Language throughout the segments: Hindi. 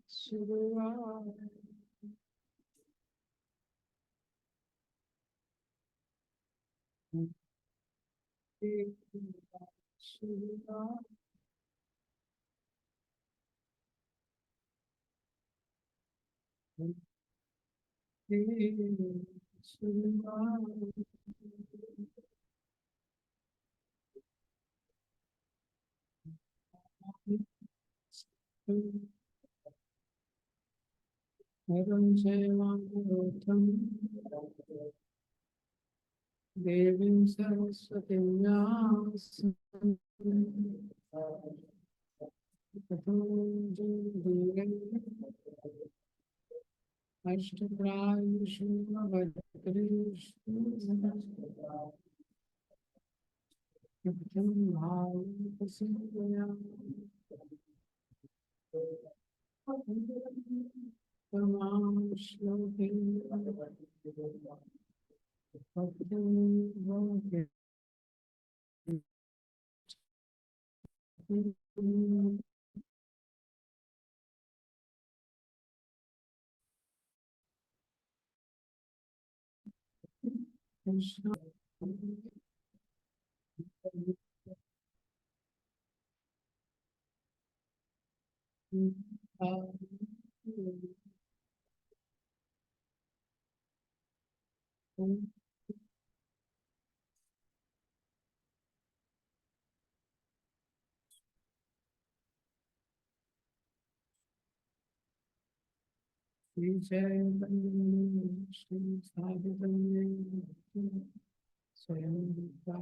शुरुआत शुरुआत देवीं सरस्वतीं व्यासं ततो अष्टप्रायेषु भद्रेषु नित्यं भावुकसेवया तमां श्लोके भक्तिं कृष्ण श्री साधुवंदे स्वयं वंदे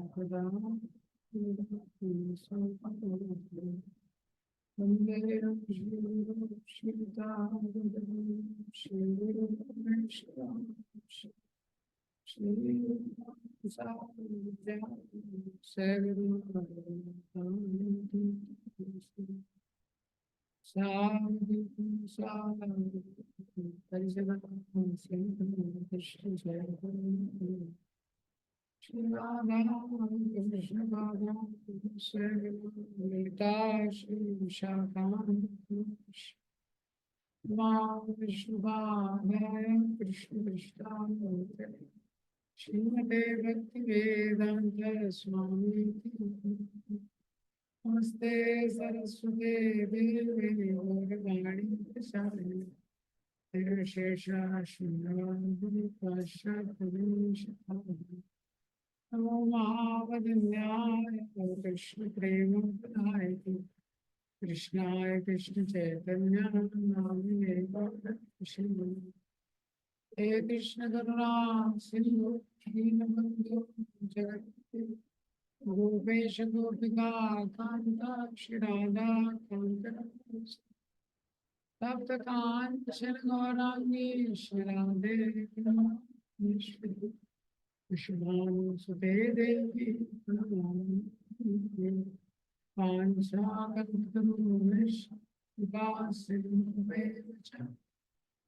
कृष्ण श्रीमते भक्ति वेदांत स्वामी नमस्ते सरस्वते देवे गौरवाणी प्रसारिणे निर्विशेषा शून्यवादी नमो महावदन्याय कृष्ण प्रेम प्रदायते कृष्णाय कृष्ण चैतन्य नामिने गौरकृष्ण हे कृष्ण करुणा सिंधु दीनबंधु जगत्पते गोपेश गोपिका कांता राधा कांता तप्त कांचन गौरांगी राधे सुते देवी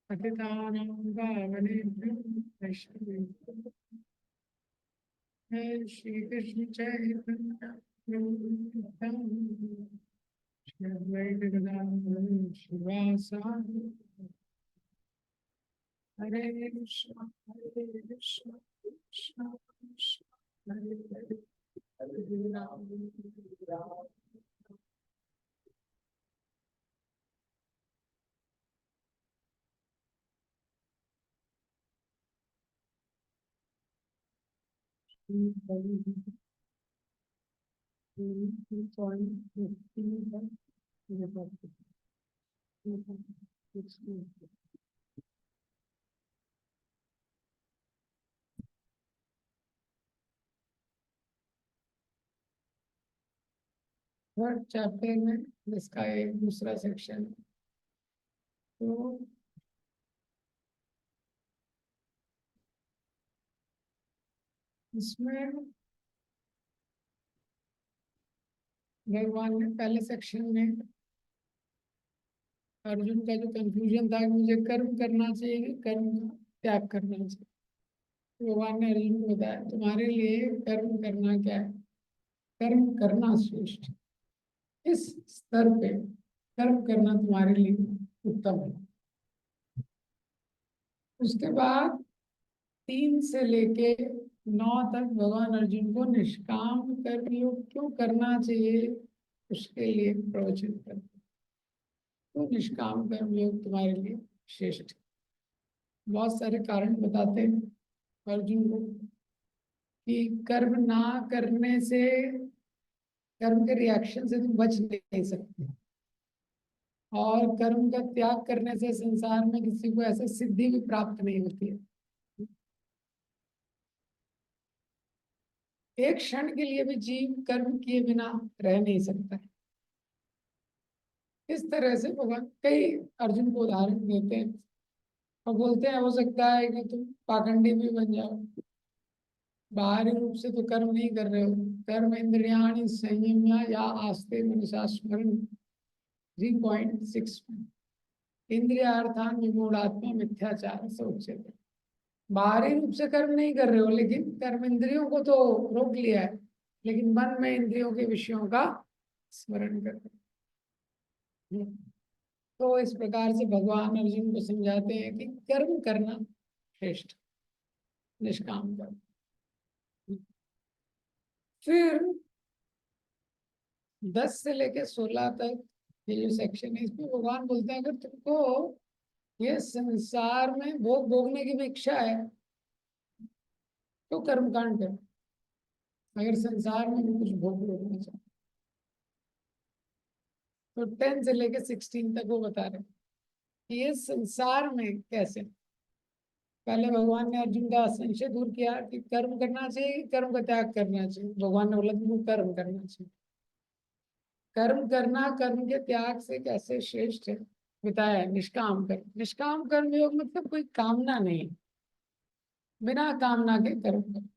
पतितानां पावनेभ्यो वैष्णवेभ्यो हे श्री कृष्ण चैतन्य प्रभु नित्यानंद श्री अद्वैत गदाधर शिवासादि हरे कृष्ण कृष्ण कृष्ण हरे हरे हरे राम राम थर्ड चैप्टर में जिसका एक दूसरा सेक्शन तो इसमें भगवान ने पहले सेक्शन में अर्जुन का जो कंफ्यूजन था कि मुझे कर्म करना चाहिए कर्म त्याग करना चाहिए, भगवान ने अर्जुन को बताया तुम्हारे लिए कर्म करना क्या है, कर्म करना श्रेष्ठ। इस स्तर पे कर्म करना तुम्हारे लिए उत्तम है। उसके बाद 3 से लेके 9 तक भगवान अर्जुन को निष्काम कर्म योग क्यों करना चाहिए उसके लिए प्रवचन करते। तो निष्काम कर्म योग तुम्हारे लिए श्रेष्ठ है। बहुत सारे कारण बताते हैं अर्जुन को कि कर्म ना करने से, कर्म के रिएक्शन से तुम बच नहीं सकते, और कर्म का त्याग करने से संसार में किसी को ऐसा सिद्धि भी प्राप्त नहीं होती है। एक क्षण के लिए भी जीव कर्म किए बिना रह नहीं सकता है। इस तरह से भगवान कई अर्जुन को उदाहरण देते हैं और बोलते हैं हो सकता है कि तुम पाखंडी भी बन जाओ, बाहरी रूप से तो कर्म नहीं कर रहे हो, कर्म इंद्रियाणि संयम्य या आस्ते मनसा स्मरण 3.6 इंद्रियार्थान विमूढ़ात्मा मिथ्याचार से उच्चते। बाहरी रूप से कर्म नहीं कर रहे हो, लेकिन कर्म इंद्रियों को तो रोक लिया है, लेकिन मन में इंद्रियों के विषयों का स्मरण कर रहे हो। तो इस प्रकार से भगवान अर्जुन को समझाते हैं कि कर्म करना श्रेष्ठ, निष्काम कर्म। फिर 10 से लेकर 16 तक ये जो सेक्शन है, इसमें भगवान बोलते हैं अगर तुमको ये संसार में भोग भोगने की भी इच्छा है तो कर्म कांड करो। अगर संसार में भी कुछ भोग भोगना चाहो तो 10 से लेकर 16 तक वो बता रहे हैं कि ये संसार में कैसे। पहले भगवान ने अर्जुन का संशय दूर किया कि कर्म करना चाहिए, कर्म का त्याग करना चाहिए। भगवान ने बोला तुमको कर्म करना चाहिए। कर्म करना कर्म के त्याग से कैसे श्रेष्ठ है बताया। निष्काम कर्म, निष्काम कर्म योग मतलब कोई कामना नहीं, बिना कामना के कर्म करो।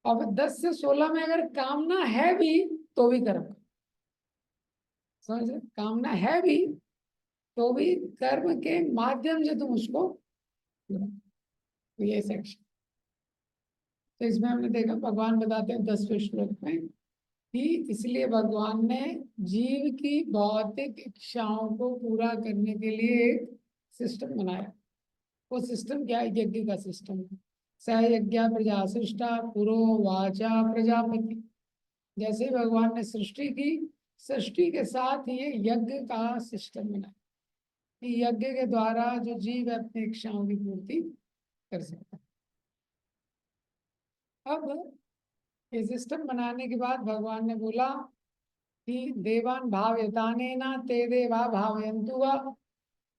अब 10 से 16 में अगर कामना है भी तो भी कर्म करो। समझ रहे, कामना है भी तो भी कर्म के माध्यम से तुम उसको करो। तो ये सेक्शन, तो इसमें हमने देखा भगवान बताते हैं 10वें श्लोक में कि इसलिए भगवान ने जीव की भौतिक इच्छाओं को पूरा करने के लिए एक सिस्टम बनाया। वो सिस्टम क्या है? यज्ञ का सिस्टम है। स यज्ञ प्रजा सृष्टा पुरो वाचा प्रजापति। जैसे ही भगवान ने सृष्टि की, सृष्टि के साथ ये यज्ञ का सिस्टम बनाया कि यज्ञ के द्वारा जो जीव है अपनी इच्छाओं की पूर्ति कर सकता है। अब ये सिस्टम बनाने के बाद भगवान ने बोला कि देवान भावयताने ना ते देवा भावयन्तु वा।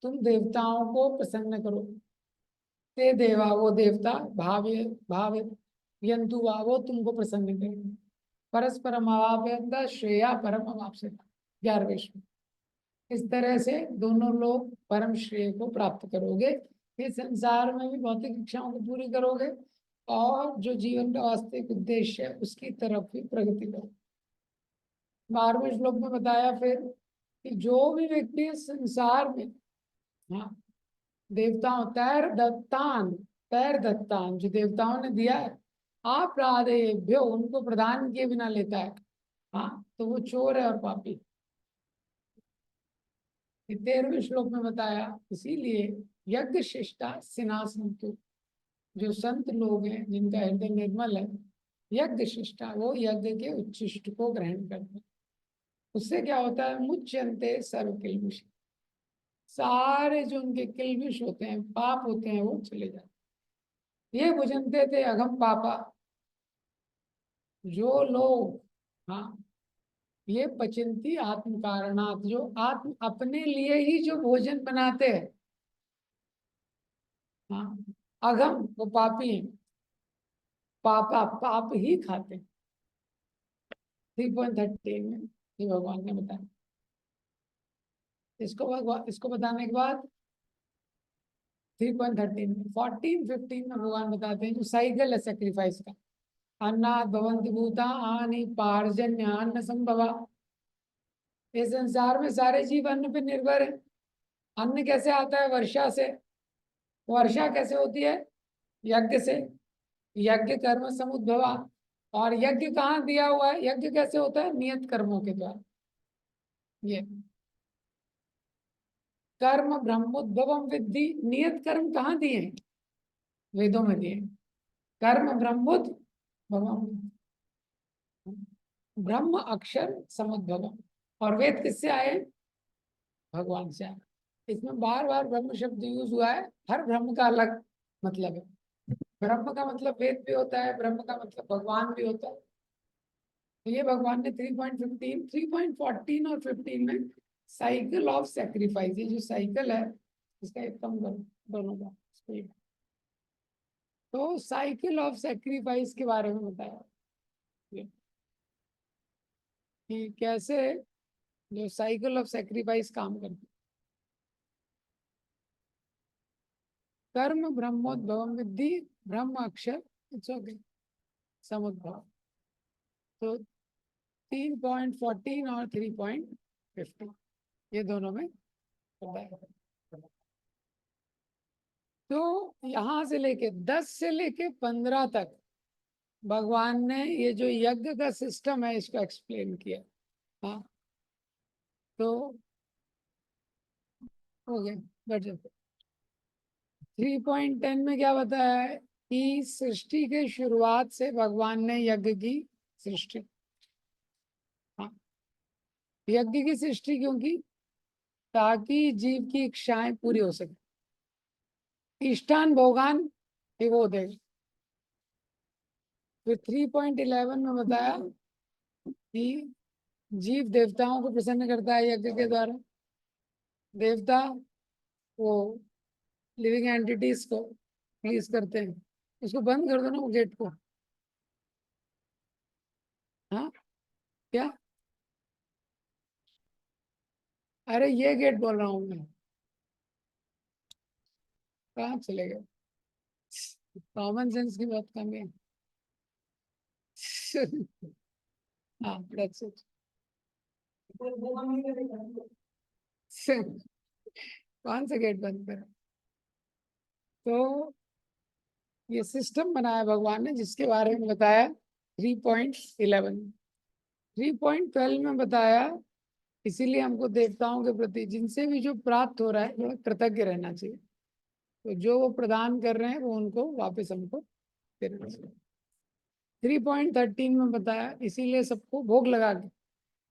तुम देवताओं को प्रसन्न करो। ते देवा वो देवता, भाव्य भाव यंतु वा वो तुमको प्रसन्न करेंगे। परस्परम अवाप्यंत श्रेया परम अवाप्स्यता 11वें श्लोक। इस तरह से दोनों लोग परम श्रेय को प्राप्त करोगे। इस संसार में भी भौतिक इच्छाओं को पूरी करोगे और जो जीवन का वास्तविक उद्देश्य है उसकी तरफ भी प्रगति करोगे। 12वें श्लोक में बताया फिर कि जो भी व्यक्ति संसार में, हाँ, देवताओं तैर दत्तान जो देवताओं ने दिया है, आप राधेभ्यो उनको प्रदान किए बिना लेता है, हाँ, तो वो चोर है और पापी। 13वें श्लोक में बताया इसीलिए यज्ञ शिष्टा सिनासंतु, जो संत लोग हैं जिनका हृदय निर्मल है, यज्ञ शिष्टा वो यज्ञ के उच्छिष्ट को ग्रहण करते हैं। उससे क्या होता है? मुच्यंते सर्व किल्बिष, सारे जो उनके किल्बिष होते हैं, पाप होते हैं, वो चले जाते हैं। ये भुजनते थे अघम पापा, जो लोग, हाँ, ये पचिंती आत्म कारणात, जो आत्म अपने लिए ही जो भोजन बनाते हैं, हाँ, अघम वो पापी हैं, पापा पाप ही खाते हैं। 3.13 में ये भगवान ने बताया। इसको बताने के बाद 3.13 में 14-15 में भगवान बताते हैं जो साइकिल है सेक्रीफाइस का। अन्नात् भवन्ति भूतानि पार्जन्यान्न संभवा। इस संसार में सारे जीव अन्न पे निर्भर है। अन्न कैसे आता है? वर्षा से। वर्षा कैसे होती है? यज्ञ से। यज्ञ कर्म समुद्भवा। और यज्ञ कहाँ दिया हुआ है? यज्ञ कैसे होता है? नियत कर्मों के द्वारा। ये कर्म ब्रह्मोद्भवम विद्धि, नियत कर्म कहाँ दिए हैं? वेदों में दिए हैं। कर्म ब्रह्मोद्भवम, ब्रह्म अक्षर समुद्भवम, और वेद किससे आए? भगवान से आए। इसमें बार बार ब्रह्म शब्द यूज हुआ है, हर ब्रह्म का अलग मतलब है। ब्रह्म का मतलब वेद भी होता है, ब्रह्म का मतलब भगवान भी होता है। तो ये भगवान ने 3.15, 3.14 और 15 में साइकिल ऑफ सेक्रीफाइस, ये जो साइकिल है इसका एक कम करो दोनों का स्पीड। तो साइकिल ऑफ सेक्रीफाइस के बारे में बताया कि कैसे जो साइकिल ऑफ सेक्रीफाइस काम करती। कर्म ब्रह्मोद्भवम विद्धि, ब्रह्म अक्षर, इट्स ओके, समुद्भव। तो 3.14 और 3.15 ये दोनों में बताया। तो यहां से लेके 10 से लेके 15 तक भगवान ने ये जो यज्ञ का सिस्टम है इसको एक्सप्लेन किया। हाँ, तो हो गया, बैठ जाओ। 3.10 में क्या बताया है कि सृष्टि के शुरुआत से भगवान ने यज्ञ की सृष्टि। हाँ, यज्ञ की सृष्टि क्यों की? ताकि जीव की इच्छाएं पूरी हो सके, इष्टान भोगान वो दे। फिर 3.11 में बताया कि जीव देवताओं को प्रसन्न करता है यज्ञ के द्वारा। देवता वो लिविंग एंटिटीज को प्लीज करते हैं। उसको बंद कर दो ना वो गेट को। हाँ, क्या? अरे ये गेट बोल रहा हूँ मैं, कहाँ चले गए? कॉमन सेंस की बहुत कमी है। हाँ, that's it. कौन सा गेट बंद कर? तो ये सिस्टम बनाया भगवान ने जिसके बारे में बताया 3.11। 3.12 में बताया इसीलिए हमको देवताओं के प्रति जिनसे भी जो प्राप्त हो रहा है वो कृतज्ञ रहना चाहिए। तो जो वो प्रदान कर रहे हैं वो उनको वापस हमको देना चाहिए। 3.13 में बताया इसीलिए सबको भोग लगा के,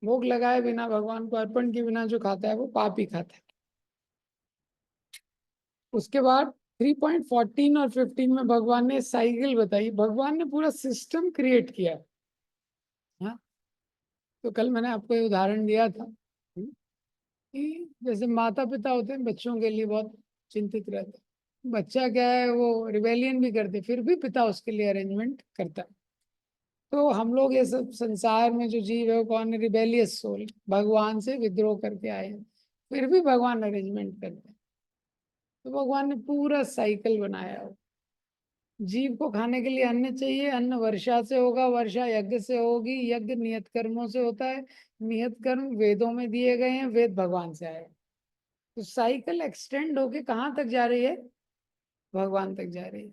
भोग लगाए बिना, भगवान को अर्पण के बिना जो खाता है वो पाप ही खाता है। उसके बाद 3.14 और 15 में भगवान ने साइकिल बताई, भगवान ने पूरा सिस्टम क्रिएट किया। हाँ, तो कल मैंने आपको ये उदाहरण दिया था कि जैसे माता पिता होते हैं बच्चों के लिए बहुत चिंतित रहते हैं। बच्चा क्या है वो रिबेलियन भी करते फिर भी पिता उसके लिए अरेंजमेंट करता है। तो हम लोग ये सब संसार में जो जीव है वो कौन है? रिबेलियस सोल, भगवान से विद्रोह करके आए हैं, फिर भी भगवान अरेंजमेंट करते हैं। तो भगवान ने पूरा साइकिल बनाया हो। जीव को खाने के लिए अन्न चाहिए, अन्न वर्षा से होगा, वर्षा यज्ञ से होगी, यज्ञ नियत कर्मों से होता है, नियत कर्म वेदों में दिए गए हैं, वेद भगवान से आए। तो साइकिल एक्सटेंड होके कहाँ तक जा रही है? भगवान तक जा रही है।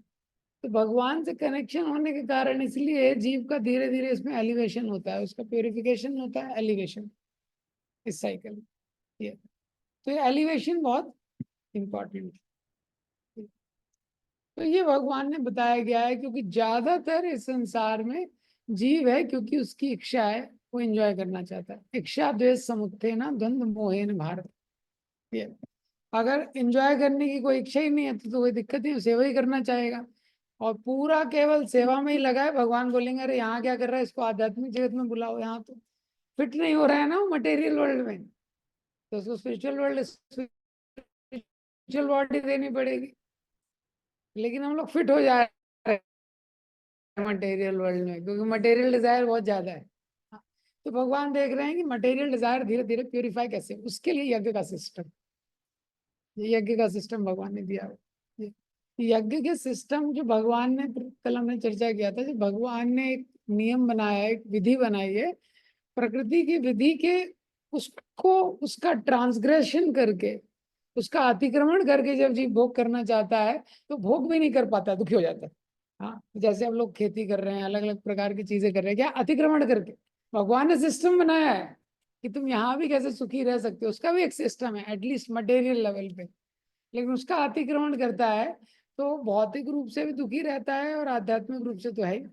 तो भगवान से कनेक्शन होने के कारण इसलिए जीव का धीरे धीरे इसमें एलिवेशन होता है, उसका प्योरिफिकेशन होता है, एलिवेशन इस साइकिल में। ये तो ये एलिवेशन बहुत इंपॉर्टेंट है। तो ये भगवान ने बताया गया है क्योंकि ज्यादातर इस संसार में जीव है क्योंकि उसकी इच्छा है, वो एंजॉय करना चाहता है। इच्छा द्वेष समुत्थेन द्वंद्व मोहेन भारत। ये अगर एंजॉय करने की कोई इच्छा ही नहीं है तो कोई दिक्कत नहीं, सेवा ही करना चाहेगा। और पूरा केवल सेवा में ही लगा है, भगवान बोलेंगे अरे यहाँ क्या कर रहा है, इसको आध्यात्मिक जगत में बुलाओ, यहाँ तो फिट नहीं हो रहा है ना वो मटेरियल वर्ल्ड में, तो उसको स्पिरिचुअल वर्ल्ड, स्पिरिचुअल बॉडी देनी पड़ेगी। लेकिन हम लोग फिट हो जा रहे हैं मटेरियल वर्ल्ड में क्योंकि मटेरियल डिजायर बहुत ज्यादा है। तो भगवान देख रहे हैं कि मटेरियल डिजायर धीरे धीरे प्यूरिफाई कैसे, उसके लिए यज्ञ का सिस्टम, यज्ञ का सिस्टम भगवान ने दिया। यज्ञ के सिस्टम जो भगवान ने, कल हमने चर्चा किया था, जो भगवान ने एक नियम बनाया है, एक विधि बनाई है, प्रकृति की विधि के उसको उसका ट्रांसग्रेशन करके, उसका अतिक्रमण करके जब जीव भोग करना चाहता है तो भोग भी नहीं कर पाता, दुखी हो जाता है। हाँ, जैसे हम लोग खेती कर रहे हैं, अलग अलग प्रकार की चीजें कर रहे हैं, क्या अतिक्रमण करके। भगवान ने सिस्टम बनाया है कि तुम यहाँ भी कैसे सुखी रह सकते हो, उसका भी एक सिस्टम है एटलीस्ट मटेरियल लेवल पे। लेकिन उसका अतिक्रमण करता है तो भौतिक रूप से भी दुखी रहता है और आध्यात्मिक रूप से तो है ही।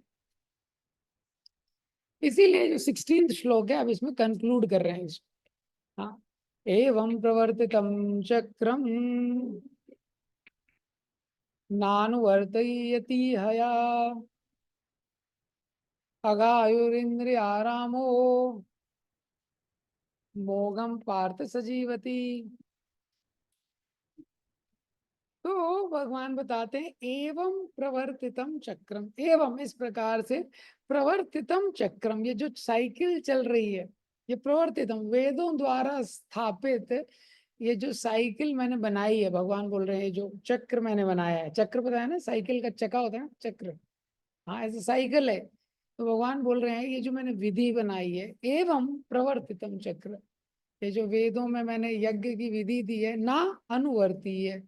इसीलिए जो 16th श्लोक है अब इसमें कंक्लूड कर रहे हैं इसको। हाँ, एवं प्रवर्तितम चक्रम नानुवर्तयति हया अगायुरिन्द्रियारामो मोघम पार्थ सजीवति। तो भगवान बताते हैं एवं प्रवर्तितम चक्रम, एवं इस प्रकार से प्रवर्तितम चक्रम, ये जो साइकिल चल रही है, ये प्रवर्तितम वेदों द्वारा स्थापित ये जो साइकिल मैंने बनाई है, भगवान बोल रहे हैं जो चक्र मैंने बनाया है, चक्र पता है ना, साइकिल का चक्का होता है ना चक्र, हाँ ऐसे साइकिल है। तो भगवान बोल रहे हैं ये जो मैंने विधि बनाई है एवं प्रवर्तितम चक्र, ये जो वेदों में मैंने यज्ञ की विधि दी है ना अनुवर्ती है,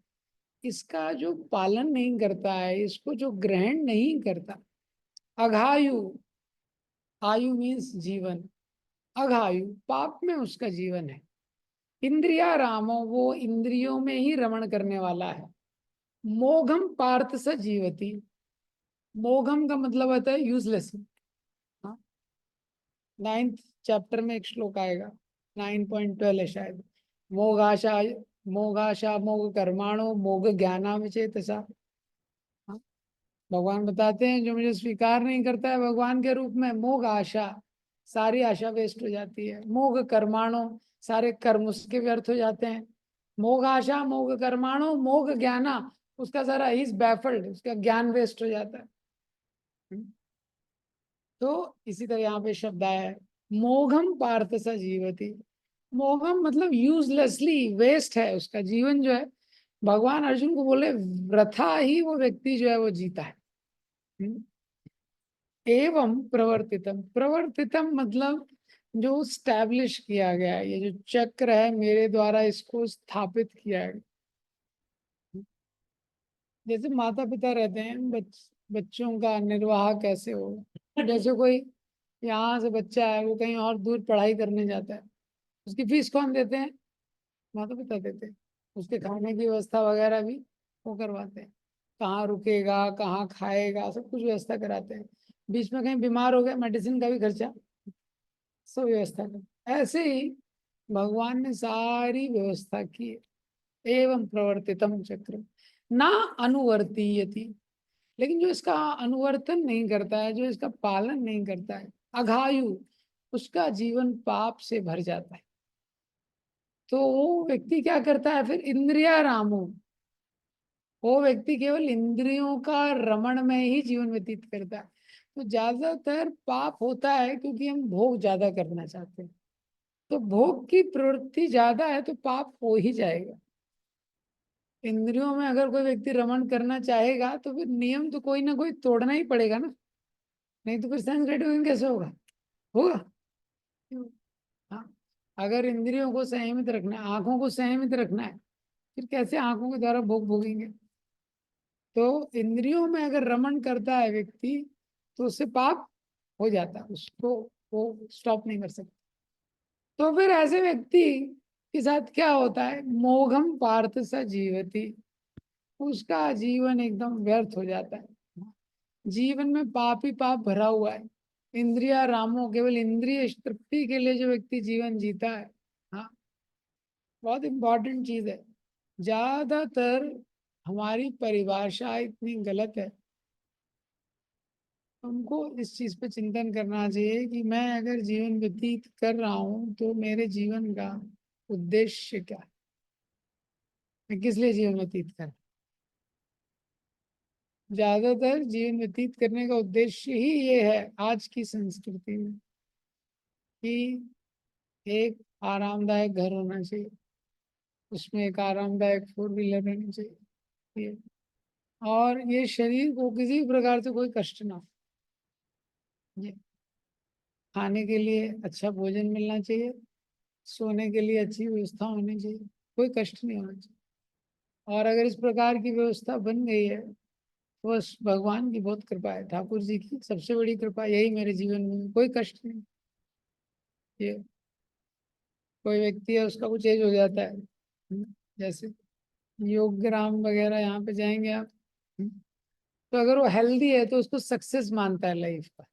इसका जो पालन नहीं करता है, इसको जो ग्रहण नहीं करता, अघायु, आयु मीन्स जीवन, अघायु पाप में उसका जीवन है, इंद्रिया रामो वो इंद्रियों में ही रमण करने वाला है, मोघम पार्थ स जीवती, मोघम का मतलब होता है यूजलेस। हाँ, 9th चैप्टर में एक श्लोक आएगा, 9.12 है शायद, मोघाशा, मोघाशा मोघ कर्माणो मोघ ज्ञानाम चेतसा। हाँ, भगवान बताते हैं जो मुझे स्वीकार नहीं करता है भगवान के रूप में, मोघ आशा, सारी आशा वेस्ट हो जाती है, मोघ कर्माणो, सारे कर्म उसके व्यर्थ हो जाते हैं, मोघ आशा मोघ कर्माणो मोघ ज्ञाना, उसका सारा इज बैफल्ड, उसका ज्ञान वेस्ट हो जाता है। तो इसी तरह यहाँ पे शब्द आया है मोघम पार्थ स जीवती, मोघम मतलब यूजलेसली वेस्ट है उसका जीवन जो है, भगवान अर्जुन को बोले वृथा ही वो व्यक्ति जो है वो जीता है। हम्म। एवं प्रवर्तितम, प्रवर्तितम मतलब जो स्टैब्लिश किया गया है, ये जो चक्र है मेरे द्वारा इसको स्थापित किया है। जैसे माता पिता रहते हैं बच्चों का निर्वाह कैसे हो, जैसे कोई यहाँ से बच्चा है वो कहीं और दूर पढ़ाई करने जाता है, उसकी फीस कौन देते हैं, माता पिता देते हैं, उसके खाने की व्यवस्था वगैरह भी वो करवाते हैं, कहाँ रुकेगा कहाँ खाएगा सब कुछ व्यवस्था कराते हैं, बीच में कहीं बीमार हो गया मेडिसिन का भी खर्चा सब व्यवस्था कर, ऐसे ही भगवान ने सारी व्यवस्था की है। एवं प्रवर्तितम चक्र ना अनुवर्तीयति, लेकिन जो इसका अनुवर्तन नहीं करता है, जो इसका पालन नहीं करता है, अघायु, उसका जीवन पाप से भर जाता है। तो वो व्यक्ति क्या करता है फिर, इंद्रिया रामो, वो व्यक्ति केवल इंद्रियों का रमण में ही जीवन व्यतीत करता है। तो ज्यादातर पाप होता है क्योंकि हम भोग ज्यादा करना चाहते हैं, तो भोग की प्रवृत्ति ज्यादा है तो पाप हो ही जाएगा। इंद्रियों में अगर कोई व्यक्ति रमण करना चाहेगा तो फिर नियम तो कोई ना कोई तोड़ना ही पड़ेगा ना, नहीं तो फिर सेंस ग्रेटिफिकेशन कैसे होगा, होगा। हाँ, अगर इंद्रियों को संयमित रखना है, आंखों को संयमित रखना है, फिर कैसे आंखों के द्वारा भोग भोगेंगे। तो इंद्रियों में अगर रमण करता है व्यक्ति तो उससे पाप हो जाता है, उसको वो स्टॉप नहीं कर सकता। तो फिर ऐसे व्यक्ति के साथ क्या होता है, मोघम पार्थ स जीवती, उसका जीवन एकदम व्यर्थ हो जाता है, जीवन में पाप ही पाप भरा हुआ है, इंद्रिया रामो, केवल इंद्रिय तृप्ति के लिए जो व्यक्ति जीवन जीता है। हाँ, बहुत इंपॉर्टेंट चीज है, ज्यादातर हमारी परिभाषा इतनी गलत है, हमको इस चीज पे चिंतन करना चाहिए कि मैं अगर जीवन व्यतीत कर रहा हूँ तो मेरे जीवन का उद्देश्य क्या है, मैं किस लिए जीवन व्यतीत कर, ज्यादातर जीवन व्यतीत करने का उद्देश्य ही ये है आज की संस्कृति में कि एक आरामदायक घर होना चाहिए, उसमें एक आरामदायक फोर व्हीलर रहनी चाहिए, और ये शरीर को किसी भी प्रकार से कोई कष्ट ना हो, ये खाने के लिए अच्छा भोजन मिलना चाहिए, सोने के लिए अच्छी व्यवस्था होनी चाहिए, कोई कष्ट नहीं होना चाहिए। और अगर इस प्रकार की व्यवस्था बन गई है तो बस भगवान की बहुत कृपा है, ठाकुर जी की सबसे बड़ी कृपा यही मेरे जीवन में, कोई कष्ट नहीं, ये कोई व्यक्ति है उसका कुछ एज हो जाता है, जैसे योगग्राम वगैरह यहाँ पे जाएंगे आप, तो अगर वो हेल्दी है तो उसको सक्सेस मानता है लाइफ का।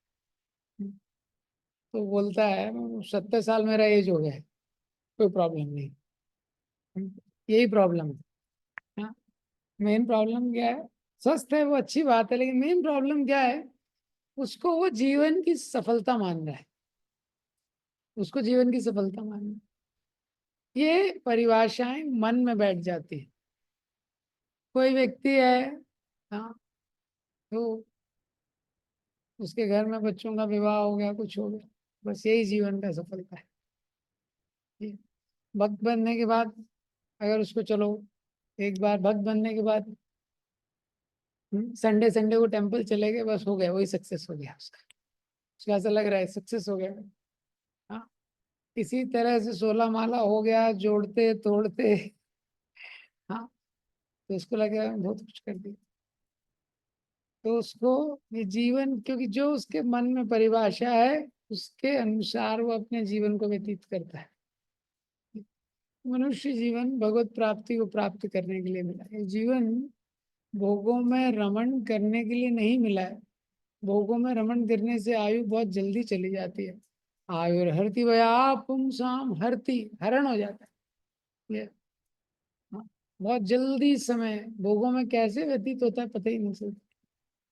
तो बोलता है 70 साल मेरा एज हो गया है, कोई प्रॉब्लम नहीं। यही प्रॉब्लम है। हाँ, मेन प्रॉब्लम क्या है? स्वस्थ है वो अच्छी बात है, लेकिन मेन प्रॉब्लम क्या है? उसको वो जीवन की सफलता मान रहा है, उसको जीवन की सफलता मान रहा है। ये परिभाषाएं मन में बैठ जाती है। कोई व्यक्ति है, हाँ, तो उसके घर में बच्चों का विवाह हो गया, कुछ हो गया, बस यही जीवन का सफलता है। ये भक्त बनने के बाद, अगर उसको चलो एक बार भक्त बनने के बाद संडे संडे को टेम्पल चले गए, बस हो गया, वही सक्सेस हो गया उसका। उसका ऐसा लग रहा है सक्सेस हो गया। हाँ, इसी तरह से 16 माला हो गया जोड़ते तोड़ते। हाँ, तो उसको लगा बहुत कुछ कर दिया। तो उसको ये जीवन, क्योंकि जो उसके मन में परिभाषा है उसके अनुसार वो अपने जीवन को व्यतीत करता है। मनुष्य जीवन भगवत प्राप्ति को प्राप्त करने के लिए मिला है। ये जीवन भोगों में रमण करने के लिए नहीं मिला है। भोगों में रमण करने से आयु बहुत जल्दी चली जाती है। आयु हरति वया पुंसाम, हरति हरण हो जाता है ये। हाँ, बहुत जल्दी समय भोगों में कैसे व्यतीत होता है पता ही नहीं चलता।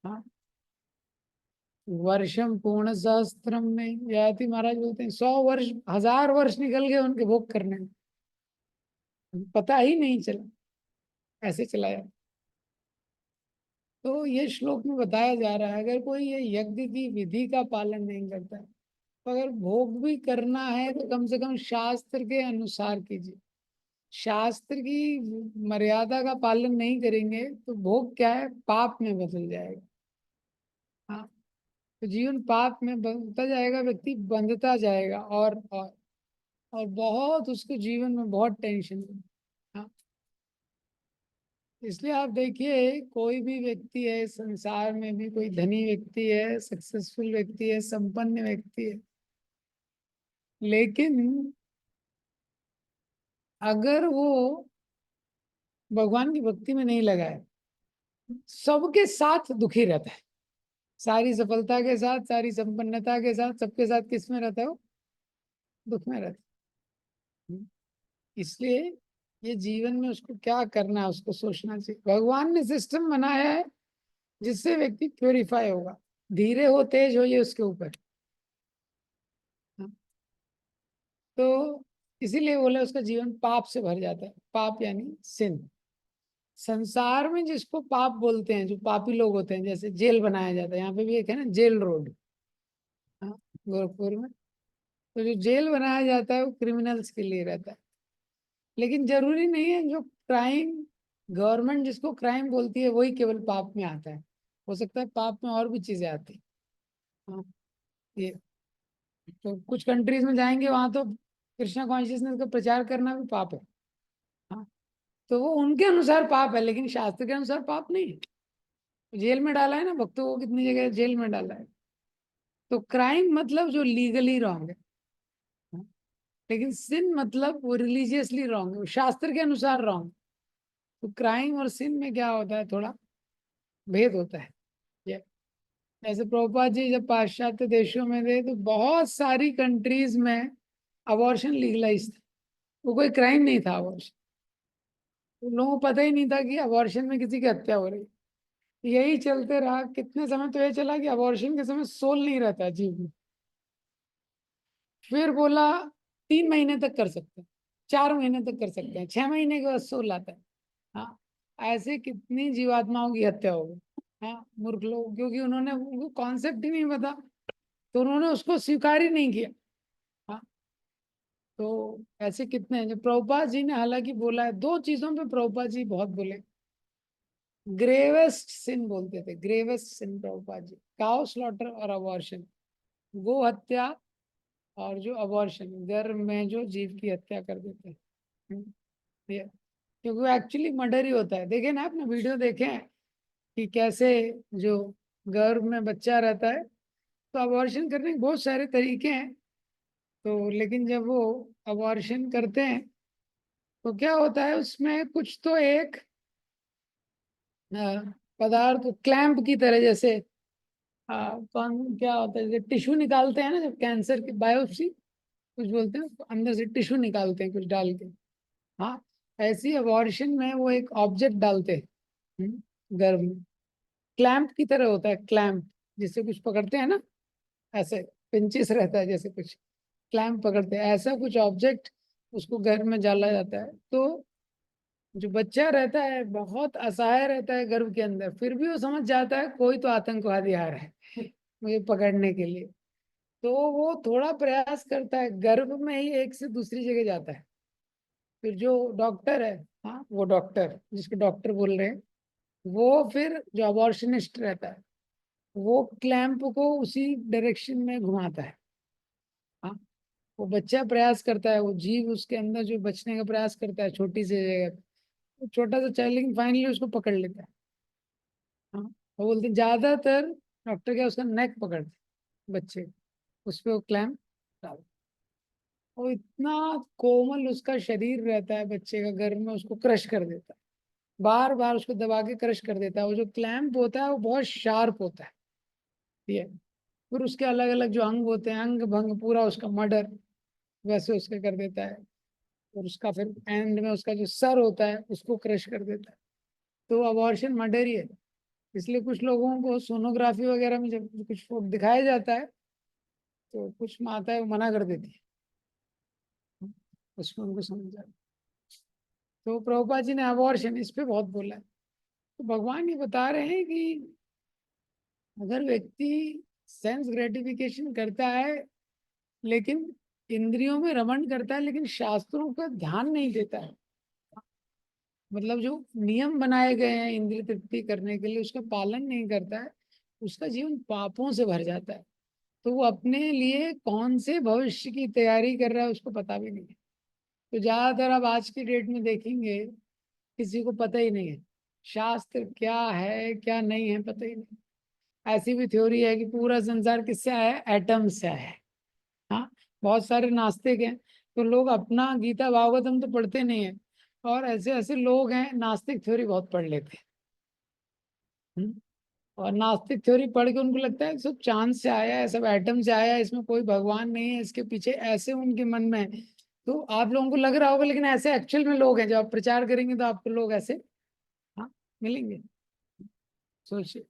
हाँ, वर्षम पूर्ण सहस्त्रम में जयति महाराज बोलते हैं 100 वर्ष, 1000 वर्ष निकल गए उनके भोग करने में, पता ही नहीं चला, ऐसे चला जाता। तो ये श्लोक में बताया जा रहा है, अगर कोई ये यज्ञ की विधि का पालन नहीं करता है, तो अगर भोग भी करना है तो कम से कम शास्त्र के अनुसार कीजिए। शास्त्र की मर्यादा का पालन नहीं करेंगे तो भोग क्या है, पाप में बदल जाएगा। हाँ, तो जीवन पाप में बदलता जाएगा, व्यक्ति बंधता जाएगा, और बहुत उसके जीवन में बहुत टेंशन है। हाँ, इसलिए आप देखिए कोई भी व्यक्ति है संसार में, भी कोई धनी व्यक्ति है, सक्सेसफुल व्यक्ति है, संपन्न व्यक्ति है, लेकिन अगर वो भगवान की भक्ति में नहीं लगा है, सबके साथ दुखी रहता है। सारी सफलता के साथ, सारी संपन्नता के साथ, सबके साथ किस में रहता है वो? दुख में रहता है। इसलिए ये जीवन में उसको क्या करना है उसको सोचना चाहिए। भगवान ने सिस्टम बनाया है जिससे व्यक्ति प्योरीफाई होगा। धीरे हो तेज हो, ये उसके ऊपर। हाँ, तो इसीलिए बोले उसका जीवन पाप से भर जाता है। पाप यानी सिन। संसार में जिसको पाप बोलते हैं, जो पापी लोग होते हैं, जैसे जेल बनाया जाता है, यहाँ पे भी एक है ना जेल रोड, हाँ, गोरखपुर में। तो जो जेल बनाया जाता है वो क्रिमिनल्स के लिए रहता है। लेकिन जरूरी नहीं है जो क्राइम, गवर्नमेंट जिसको क्राइम बोलती है वही केवल पाप में आता है। हो सकता है पाप में और भी चीजें आती हैं। हाँ, ये तो कुछ कंट्रीज में जाएंगे वहां तो कृष्णा कॉन्शियसनेस का प्रचार करना भी पाप है। हाँ, तो वो उनके अनुसार पाप है, लेकिन शास्त्र के अनुसार पाप नहीं है। जेल में डाला है ना भक्तों को, कितनी जगह जेल में डाला है। तो क्राइम मतलब जो लीगली रॉन्ग है। हाँ, लेकिन सिन मतलब वो रिलीजियसली रॉन्ग है, वो शास्त्र के अनुसार रॉन्ग। तो क्राइम और सिन में क्या होता है, थोड़ा भेद होता है। ये जैसे प्रभुपाद जी जब पाश्चात्य देशों में थे तो बहुत सारी कंट्रीज में अबॉर्शन लीगलाइज था। वो कोई क्राइम नहीं था अबॉर्शन। उन लोगों को पता ही नहीं था कि अबॉर्शन में किसी की हत्या हो रही। यही चलते रहा कितने समय, तो ये चला कि अबॉर्शन के समय सोल नहीं रहता जीव में। फिर बोला 3 महीने तक कर सकते हैं, 4 महीने तक कर सकते हैं, 6 महीने के बाद सोल आता है। हाँ, ऐसे कितनी जीवात्माओं की हत्या हो गई। हाँ, मूर्ख लोग, क्योंकि उन्होंने, उनको कॉन्सेप्ट ही नहीं पता, तो उन्होंने उसको स्वीकार ही नहीं किया। हाँ, तो ऐसे कितने हैं जो प्रभुपाद जी ने हालांकि बोला है, दो चीजों पे प्रभुपाद जी बहुत बोले। ग्रेवेस्ट सिन बोलते थे, ग्रेवेस्ट सिन प्रभुपाद जी, काउ स्लॉटर और अबॉर्शन, गो हत्या, और जो अबॉर्शन, गर्भ में जो जीव की हत्या कर देते हैं। ये क्योंकि वो एक्चुअली मर्डर ही होता है। देखे ना आपने वीडियो देखे हैं कि कैसे जो गर्भ में बच्चा रहता है, तो अबॉर्शन करने के बहुत सारे तरीके हैं। तो लेकिन जब वो अबॉर्शन करते हैं तो क्या होता है, उसमें कुछ तो एक अ, पदार्थ क्लैंप की तरह, जैसे कौन क्या होता है, जैसे टिश्यू निकालते हैं ना जब कैंसर की बायोप्सी कुछ बोलते हैं, तो अंदर से टिश्यू निकालते हैं कुछ डाल के। हाँ, ऐसी अबॉर्शन में वो एक ऑब्जेक्ट डालते हैं गर्भ में, क्लैंप की तरह होता है, क्लैंप जिससे कुछ पकड़ते हैं ना, ऐसे पिंचिस रहता है जैसे कुछ क्लैंप पकड़ते हैं, ऐसा कुछ ऑब्जेक्ट उसको गर्भ में डाला जाता है। तो जो बच्चा रहता है बहुत असहाय रहता है गर्भ के अंदर, फिर भी वो समझ जाता है कोई तो आतंकवादी आ रहा है मुझे पकड़ने के लिए। तो वो थोड़ा प्रयास करता है, गर्भ में ही एक से दूसरी जगह जाता है। फिर जो डॉक्टर है, हाँ वो डॉक्टर जिसको डॉक्टर बोल रहे हैं, वो फिर जो अबॉर्शनिस्ट रहता है वो क्लैंप को उसी डायरेक्शन में घुमाता है। हाँ, वो बच्चा प्रयास करता है, वो जीव उसके अंदर जो बचने का प्रयास करता है छोटी सी जगह पे, वो छोटा सा चाइल्ड, लेकिन फाइनली उसको पकड़ लेता है। हाँ, वो बोलते हैं, ज्यादातर डॉक्टर क्या उसका नेक पकड़ते बच्चे, उस पे वो क्लैंप डाल। वो इतना कोमल उसका शरीर रहता है बच्चे का, गर्भ में उसको क्रश कर देता है, बार बार उसको दबा के क्रश कर देता है। वो जो क्लैंप होता है वो बहुत शार्प होता है। ये फिर उसके अलग अलग जो अंग होते हैं, अंग भंग पूरा उसका मर्डर वैसे उसका कर देता है। और उसका फिर एंड में उसका जो सर होता है उसको क्रश कर देता है। तो अबॉर्शन मर्डर ही है। इसलिए कुछ लोगों को सोनोग्राफी वगैरह में जब कुछ दिखाया जाता है तो कुछ माताएं मना कर देती है, उसमें उनको समझ आता है। तो प्रभुपाद जी ने अबॉर्शन इस पे बहुत बोला है। तो भगवान ये बता रहे हैं कि अगर व्यक्ति सेंस ग्रेटिफिकेशन करता है, लेकिन इंद्रियों में रमण करता है, लेकिन शास्त्रों का ध्यान नहीं देता है, मतलब जो नियम बनाए गए हैं इंद्रिय तृप्ति करने के लिए उसका पालन नहीं करता है, उसका जीवन पापों से भर जाता है। तो वो अपने लिए कौन से भविष्य की तैयारी कर रहा है उसको पता भी नहीं है। तो ज्यादातर आप आज की डेट में देखेंगे किसी को पता ही नहीं है शास्त्र क्या है क्या नहीं है, पता ही नहीं। ऐसी भी थ्योरी है कि पूरा संसार किससे आया है, एटम से आया है। हाँ, बहुत सारे नास्तिक हैं, तो लोग अपना गीता भागवतम तो पढ़ते नहीं है, और ऐसे ऐसे लोग हैं नास्तिक थ्योरी बहुत पढ़ लेते हैं। और नास्तिक थ्योरी पढ़ के उनको लगता है सब चांद से आया है, सब एटम से आया है, इसमें कोई भगवान नहीं है, इसके पीछे ऐसे उनके मन में है। तो आप लोगों को लग रहा होगा, लेकिन ऐसे एक्चुअल में लोग हैं, जब आप प्रचार करेंगे तो आपको लोग ऐसे हाँ मिलेंगे। सोचिए।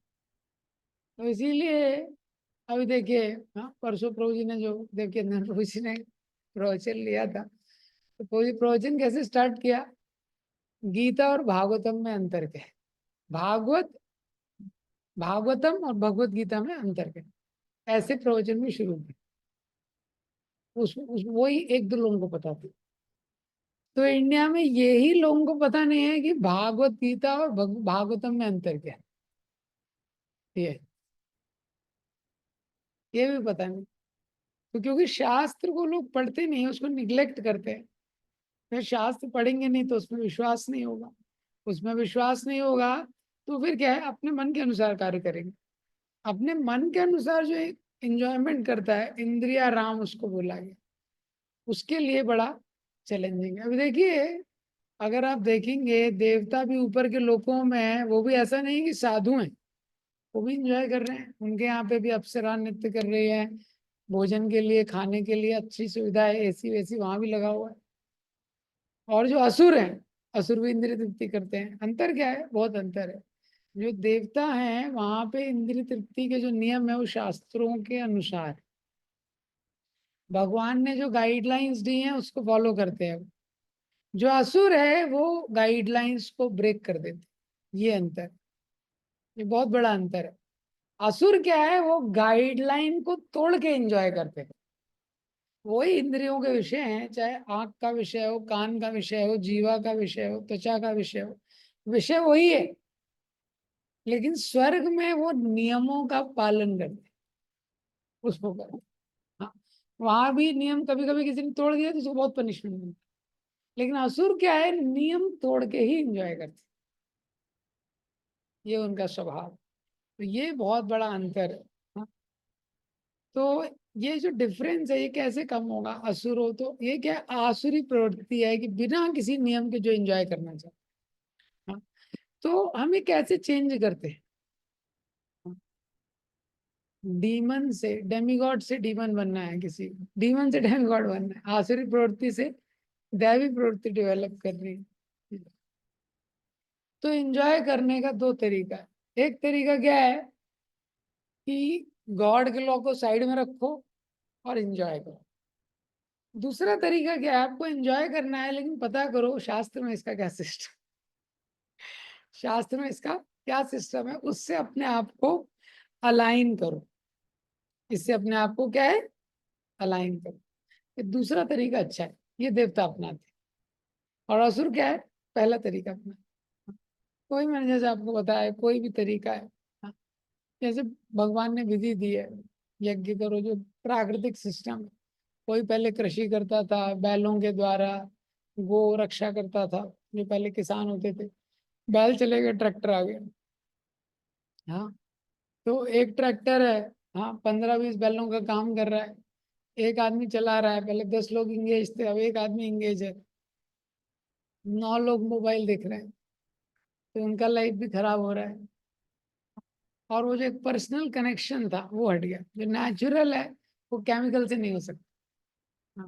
तो इसीलिए अभी देखिए, हाँ परसों प्रभु जी ने जो देवकीनंदन प्रभु जी ने प्रवचन लिया था, तो प्रभु जी प्रवचन कैसे स्टार्ट किया, गीता और भागवतम में अंतर क्या है, भागवत भागवतम और भगवत गीता में अंतर क्या है, ऐसे प्रवचन में शुरू किया। वही एक दो लोगों को पता थी। तो इंडिया में यही लोगों को पता नहीं है कि भागवत गीता और भागवतम में अंतर क्या है। ये ये भी पता नहीं। तो क्योंकि शास्त्र को लोग पढ़ते नहीं, उसको निग्लेक्ट करते हैं। फिर शास्त्र पढ़ेंगे नहीं तो उसमें विश्वास नहीं होगा, उसमें विश्वास नहीं होगा तो फिर क्या है, अपने मन के अनुसार कार्य करेंगे। अपने मन के अनुसार जो इंजॉयमेंट करता है, इंद्रिया राम उसको बोला गया, उसके लिए बड़ा चैलेंजिंग है। अभी देखिए, अगर आप देखेंगे देवता भी ऊपर के लोकों में है, वो भी ऐसा नहीं कि साधु हैं, वो भी इंजॉय कर रहे हैं, उनके यहाँ पे भी अप्सरा नृत्य कर रही है, भोजन के लिए खाने के लिए अच्छी सुविधा है, एसी वेसी वहां भी लगा हुआ है। और जो असुर हैं, असुर भी इंद्रिय तृप्ति करते हैं। अंतर क्या है, बहुत अंतर है। जो देवता हैं वहां पे इंद्रिय तृप्ति के जो नियम है वो शास्त्रों के अनुसार, भगवान ने जो गाइडलाइंस दी हैं उसको फॉलो करते हैं। जो असुर है वो गाइडलाइंस को ब्रेक कर देते हैं। ये अंतर, ये बहुत बड़ा अंतर है। असुर क्या है, वो गाइडलाइन को तोड़ के एंजॉय करते हैं। वही इंद्रियों के विषय हैं, चाहे आंख का विषय हो, कान का विषय हो, जीवा का विषय हो, त्वचा का विषय हो, विषय वही है। लेकिन स्वर्ग में वो नियमों का पालन करते हैं, उसको करते हैं। हाँ, वहां भी नियम कभी कभी किसी ने तोड़ दिया तो उसको बहुत पनिशमेंट मिलती है। लेकिन असुर क्या है, नियम तोड़ के ही एंजॉय करते हैं, ये उनका स्वभाव। तो ये बहुत बड़ा अंतर है। हाँ, तो ये जो डिफरेंस है ये कैसे कम होगा? असुर हो तो ये क्या है? आसुरी प्रवृत्ति है कि बिना किसी नियम के जो एंजॉय करना चाहते। हाँ, तो हम ये कैसे चेंज करते हैं? डीमन से डेमीगॉड से डीमन बनना है, किसी को डीमन से डेमीगॉड बनना है, आसुरी प्रवृत्ति से दैवी प्रवृत्ति डेवलप करनी है। तो एंजॉय करने का दो तरीका है। एक तरीका क्या है कि गॉड के लॉ को साइड में रखो और एंजॉय करो। दूसरा तरीका क्या है? आपको एंजॉय करना है लेकिन पता करो शास्त्र में इसका क्या सिस्टम, शास्त्र में इसका क्या सिस्टम है, उससे अपने आप को अलाइन करो। इससे अपने आप को क्या है? अलाइन करो। ये दूसरा तरीका अच्छा है, ये देवता अपनाते। और असुर क्या है? पहला तरीका अपना। कोई, मैंने जैसे आपको बताया, कोई भी तरीका है। हाँ, जैसे भगवान ने विधि दी है, यज्ञ करो, जो प्राकृतिक सिस्टम है। कोई पहले कृषि करता था बैलों के द्वारा, गो रक्षा करता था, जो पहले किसान होते थे। बैल चले गए, ट्रैक्टर आ गए। हाँ, तो एक ट्रैक्टर है, हाँ, 15-20 बैलों का काम कर रहा है। एक आदमी चला रहा है, पहले 10 लोग इंगेज थे, अब एक आदमी इंगेज है। 9 लोग मोबाइल देख रहे हैं, तो उनका लाइफ भी खराब हो रहा है। और वो जो एक पर्सनल कनेक्शन था वो हट गया। जो नेचुरल है वो केमिकल से नहीं हो सकता। हाँ,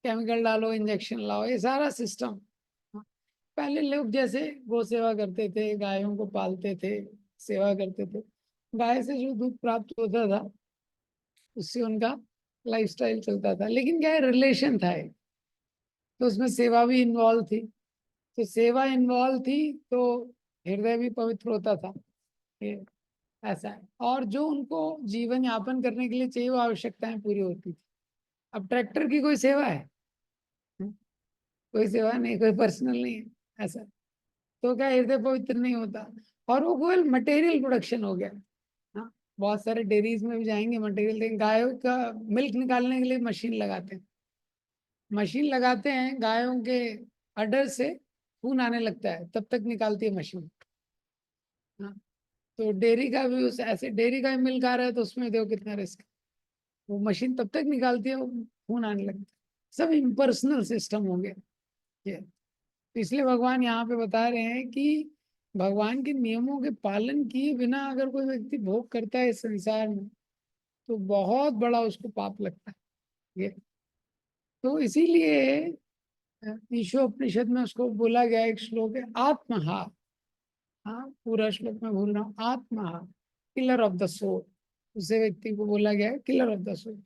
केमिकल डालो, इंजेक्शन लाओ, ये सारा सिस्टम। हाँ, पहले लोग जैसे गौ सेवा करते थे, गायों को पालते थे, सेवा करते थे, गाय से जो दूध प्राप्त होता था उससे उनका लाइफस्टाइल चलता था। लेकिन क्या है, रिलेशन था एक, तो उसमें सेवा भी इन्वॉल्व थी। तो सेवा इन्वॉल्व थी तो हृदय भी पवित्र होता था। ये ऐसा है। और जो उनको जीवन यापन करने के लिए चाहिए वो आवश्यकताएं पूरी होती थी। अब ट्रैक्टर की कोई सेवा है? हम्म, कोई सेवा नहीं, कोई पर्सनल नहीं है। ऐसा, तो क्या हृदय पवित्र नहीं होता। और वो केवल मटेरियल प्रोडक्शन हो गया। हाँ, बहुत सारे डेयरीज में भी जाएंगे, मटेरियल देंगे। गायों का मिल्क निकालने के लिए मशीन लगाते हैं, मशीन लगाते हैं, गायों के अडर से खून आने लगता है, तब तक निकालती है मशीन। हाँ, तो डेयरी का भी उस ऐसे डेयरी का भी मिल्क आ रहा है तो उसमें देखो कितना रिस्क। वो मशीन तब तक निकालती है, वो खून आने लगता है। सब इम्पर्सनल सिस्टम हो गया ये। तो इसलिए भगवान यहाँ पे बता रहे हैं कि भगवान के नियमों के पालन किए बिना अगर कोई व्यक्ति भोग करता है इस संसार में तो बहुत बड़ा उसको पाप लगता है ये। तो इसीलिए ईशोपनिषद में उसको बोला गया, एक श्लोक है, आत्महा। हाँ, पूरा श्लोक में भूल रहा हूँ। आत्महा, किलर ऑफ द सोल। उसे व्यक्ति को बोला गया है किलर ऑफ द सोल।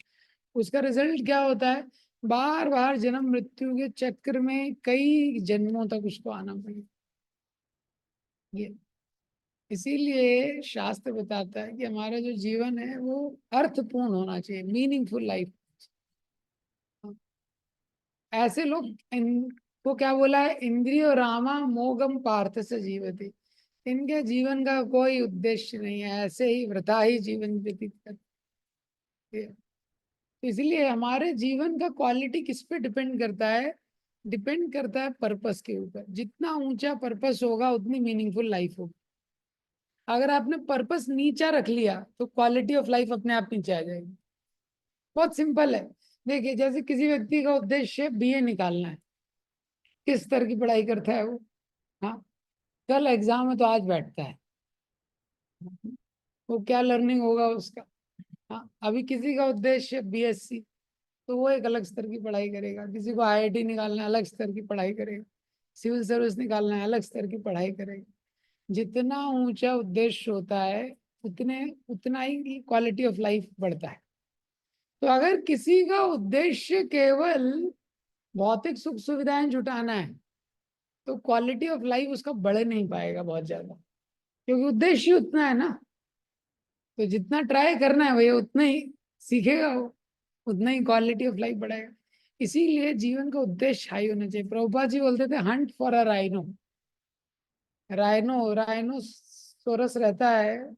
उसका रिजल्ट क्या होता है? बार बार जन्म मृत्यु के चक्र में कई जन्मों तक उसको आना पड़ेगा ये। इसीलिए शास्त्र बताता है कि हमारा जो जीवन है वो अर्थपूर्ण होना चाहिए, मीनिंगफुल लाइफ। ऐसे लोग, इनको क्या बोला है? इंद्रियो रामा मोगम पार्थ से जीवती। इनके जीवन का कोई उद्देश्य नहीं है, ऐसे ही वृथा ही जीवन व्यतीत करते हैं। तो इसलिए हमारे जीवन का क्वालिटी किस पे डिपेंड करता है? डिपेंड करता है पर्पस के ऊपर। जितना ऊंचा पर्पस होगा उतनी मीनिंगफुल लाइफ होगी। अगर आपने पर्पस नीचा रख लिया तो क्वालिटी ऑफ लाइफ अपने आप नीचे आ जाएगी। बहुत सिंपल है। देखिए, जैसे किसी व्यक्ति का उद्देश्य बीए निकालना है, किस स्तर की पढ़ाई करता है वो? हाँ, कल एग्जाम है तो आज बैठता है, वो क्या लर्निंग होगा उसका? हाँ, अभी किसी का उद्देश्य बीएससी, तो वो एक अलग स्तर की पढ़ाई करेगा। किसी को आईआईटी निकालना है, अलग स्तर की पढ़ाई करेगा। सिविल सर्विस निकालना है, अलग स्तर की पढ़ाई करेगा। जितना ऊंचा उद्देश्य होता है उतने उतना ही क्वालिटी ऑफ लाइफ बढ़ता है। तो अगर किसी का उद्देश्य केवल भौतिक सुख सुविधाएं जुटाना है तो क्वालिटी ऑफ लाइफ उसका बढ़ नहीं पाएगा बहुत ज्यादा, क्योंकि उद्देश्य उतना है ना। तो जितना ट्राई करना है भैया उतना ही सीखेगा वो, उतना ही क्वालिटी ऑफ लाइफ बढ़ाएगा। इसीलिए जीवन का उद्देश्य हाई होना चाहिए। प्रभुपाद जी बोलते थे, hunt for a rhino. Rhino rhinoceros रहता है,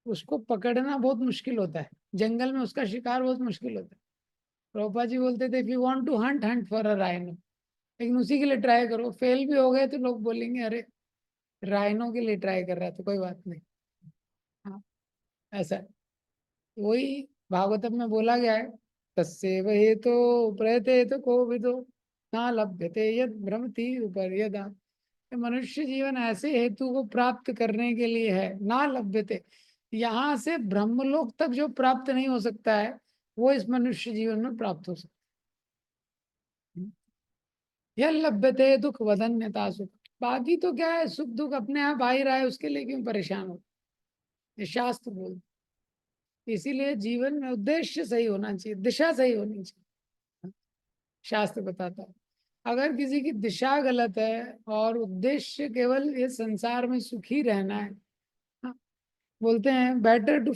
उसको पकड़ना बहुत मुश्किल होता है, जंगल में उसका शिकार बहुत मुश्किल होता है। प्रभुपाद जी बोलते थे, if you want to hunt, hunt for a rhino. लेकिन उसी के लिए ट्राई करो। फेल भी हो गए तो लोग बोलेंगे, अरे राइनो के लिए ट्राई कर रहा है तो कोई बात नहीं। हाँ, ऐसा है। वही भागवतम में बोला गया है, तस्यैव हेतो प्रयते तो को विदो ना लभ्यते यद भ्रमति विपर्यदा। मनुष्य जीवन ऐसे हेतु को प्राप्त करने के लिए है, ना लभ्यते, यहाँ से ब्रह्मलोक तक जो प्राप्त नहीं हो सकता है वो इस मनुष्य जीवन में प्राप्त हो सकता है। यह लभ्यते दुख वदन्यता सुख, बाकी तो क्या है, सुख दुख अपने आप आ ही रहा है, उसके लिए क्यों परेशान हो, ये शास्त्र बोल। इसीलिए जीवन में उद्देश्य सही होना चाहिए, दिशा सही होनी चाहिए, शास्त्र बताता है। अगर किसी की दिशा गलत है और उद्देश्य केवल ये संसार में सुखी रहना है, हाँ, बोलते हैं better to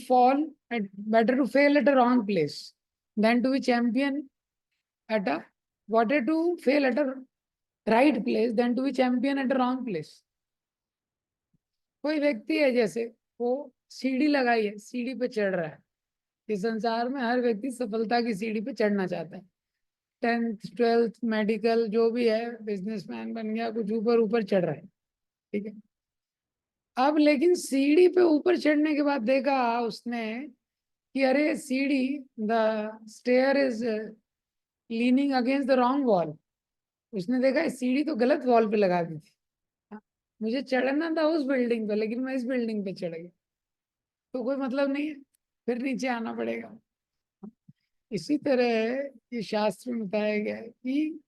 fail at a wrong place than to be champion at a, better to fail at a right place than to be champion at a wrong place. कोई व्यक्ति है, जैसे वो सीढ़ी लगाई है, सीढ़ी पे चढ़ रहा है। इस संसार में हर व्यक्ति सफलता की सीढ़ी पे चढ़ना चाहता है, 10th 12th मेडिकल जो भी है, बिजनेसमैन बन गया, कुछ ऊपर ऊपर चढ़ रहा है, ठीक है। अब लेकिन सीढ़ी पे ऊपर चढ़ने के बाद देखा उसने कि अरे सीढ़ी, the stair is leaning against the wrong wall. उसने देखा इस सीढ़ी तो गलत वॉल पे लगा दी थी, हाँ, मुझे चढ़ना था उस बिल्डिंग पे लेकिन मैं इस बिल्डिंग पे चढ़ गया, तो कोई मतलब नहीं है, फिर नीचे आना पड़ेगा। इसी तरह ये शास्त्र में बताया गया है कि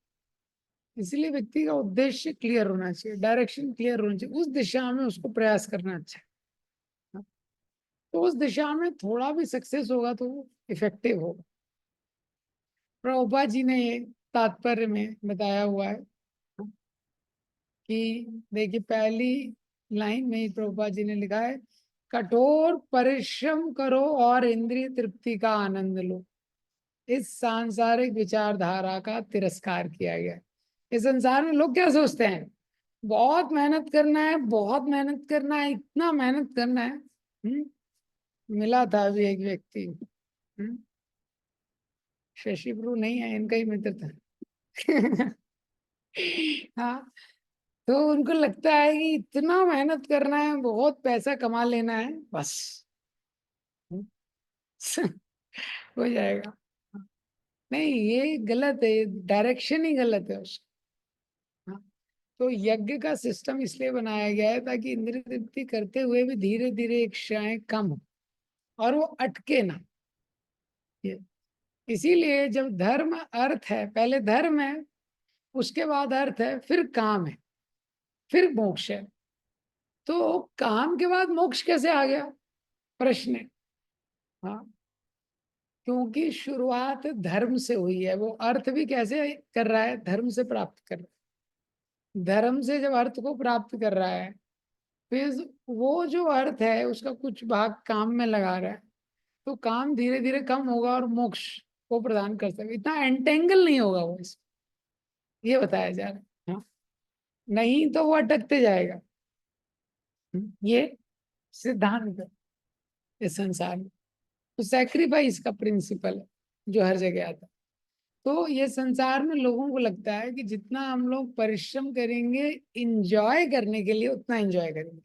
इसलिए व्यक्ति का उद्देश्य क्लियर होना चाहिए, डायरेक्शन क्लियर होना चाहिए, उस दिशा में उसको प्रयास करना अच्छा है। तो उस दिशा में थोड़ा भी सक्सेस होगा तो वो इफेक्टिव होगा। प्रभुपाद जी ने ये तात्पर्य में बताया हुआ है कि देखिए पहली लाइन में ही प्रभुपाद जी ने लिखा है, कठोर परिश्रम करो और इंद्रिय तृप्ति का आनंद लो। इस सांसारिक विचारधारा का तिरस्कार किया गया है। इस संसार में लोग क्या सोचते हैं, बहुत मेहनत करना है, बहुत मेहनत करना है, इतना मेहनत करना है। मिला था अभी एक व्यक्ति, शशि प्रभु नहीं है, इनका ही मित्र था। हाँ, तो उनको लगता है कि इतना मेहनत करना है, बहुत पैसा कमा लेना है, बस हो जाएगा। नहीं, ये गलत है, डायरेक्शन ही गलत है उसका। हाँ, तो यज्ञ का सिस्टम इसलिए बनाया गया है ताकि इंद्रिय तृप्ति करते हुए भी धीरे धीरे इच्छाएं कम हो और वो अटके ना। ये इसीलिए जब धर्म अर्थ है, पहले धर्म है, उसके बाद अर्थ है, फिर काम है, फिर मोक्ष है। तो काम के बाद मोक्ष कैसे आ गया, प्रश्न है। हाँ, क्योंकि शुरुआत धर्म से हुई है, वो अर्थ भी कैसे कर रहा है, धर्म से प्राप्त कर रहा है। धर्म से जब अर्थ को प्राप्त कर रहा है, फिर वो जो अर्थ है उसका कुछ भाग काम में लगा रहा है, तो काम धीरे धीरे कम होगा और मोक्ष को प्रदान कर सके, इतना एंटेंगल नहीं होगा वो इसमें, ये बताया जा रहा है। हाँ, नहीं तो वो अटकते जाएगा। ये सिद्धांत है इस संसार में। तो सैक्रिफाइस का प्रिंसिपल है जो हर जगह आता है। तो ये संसार में लोगों को लगता है कि जितना हम लोग परिश्रम करेंगे इंजॉय करने के लिए, उतना एंजॉय करेंगे,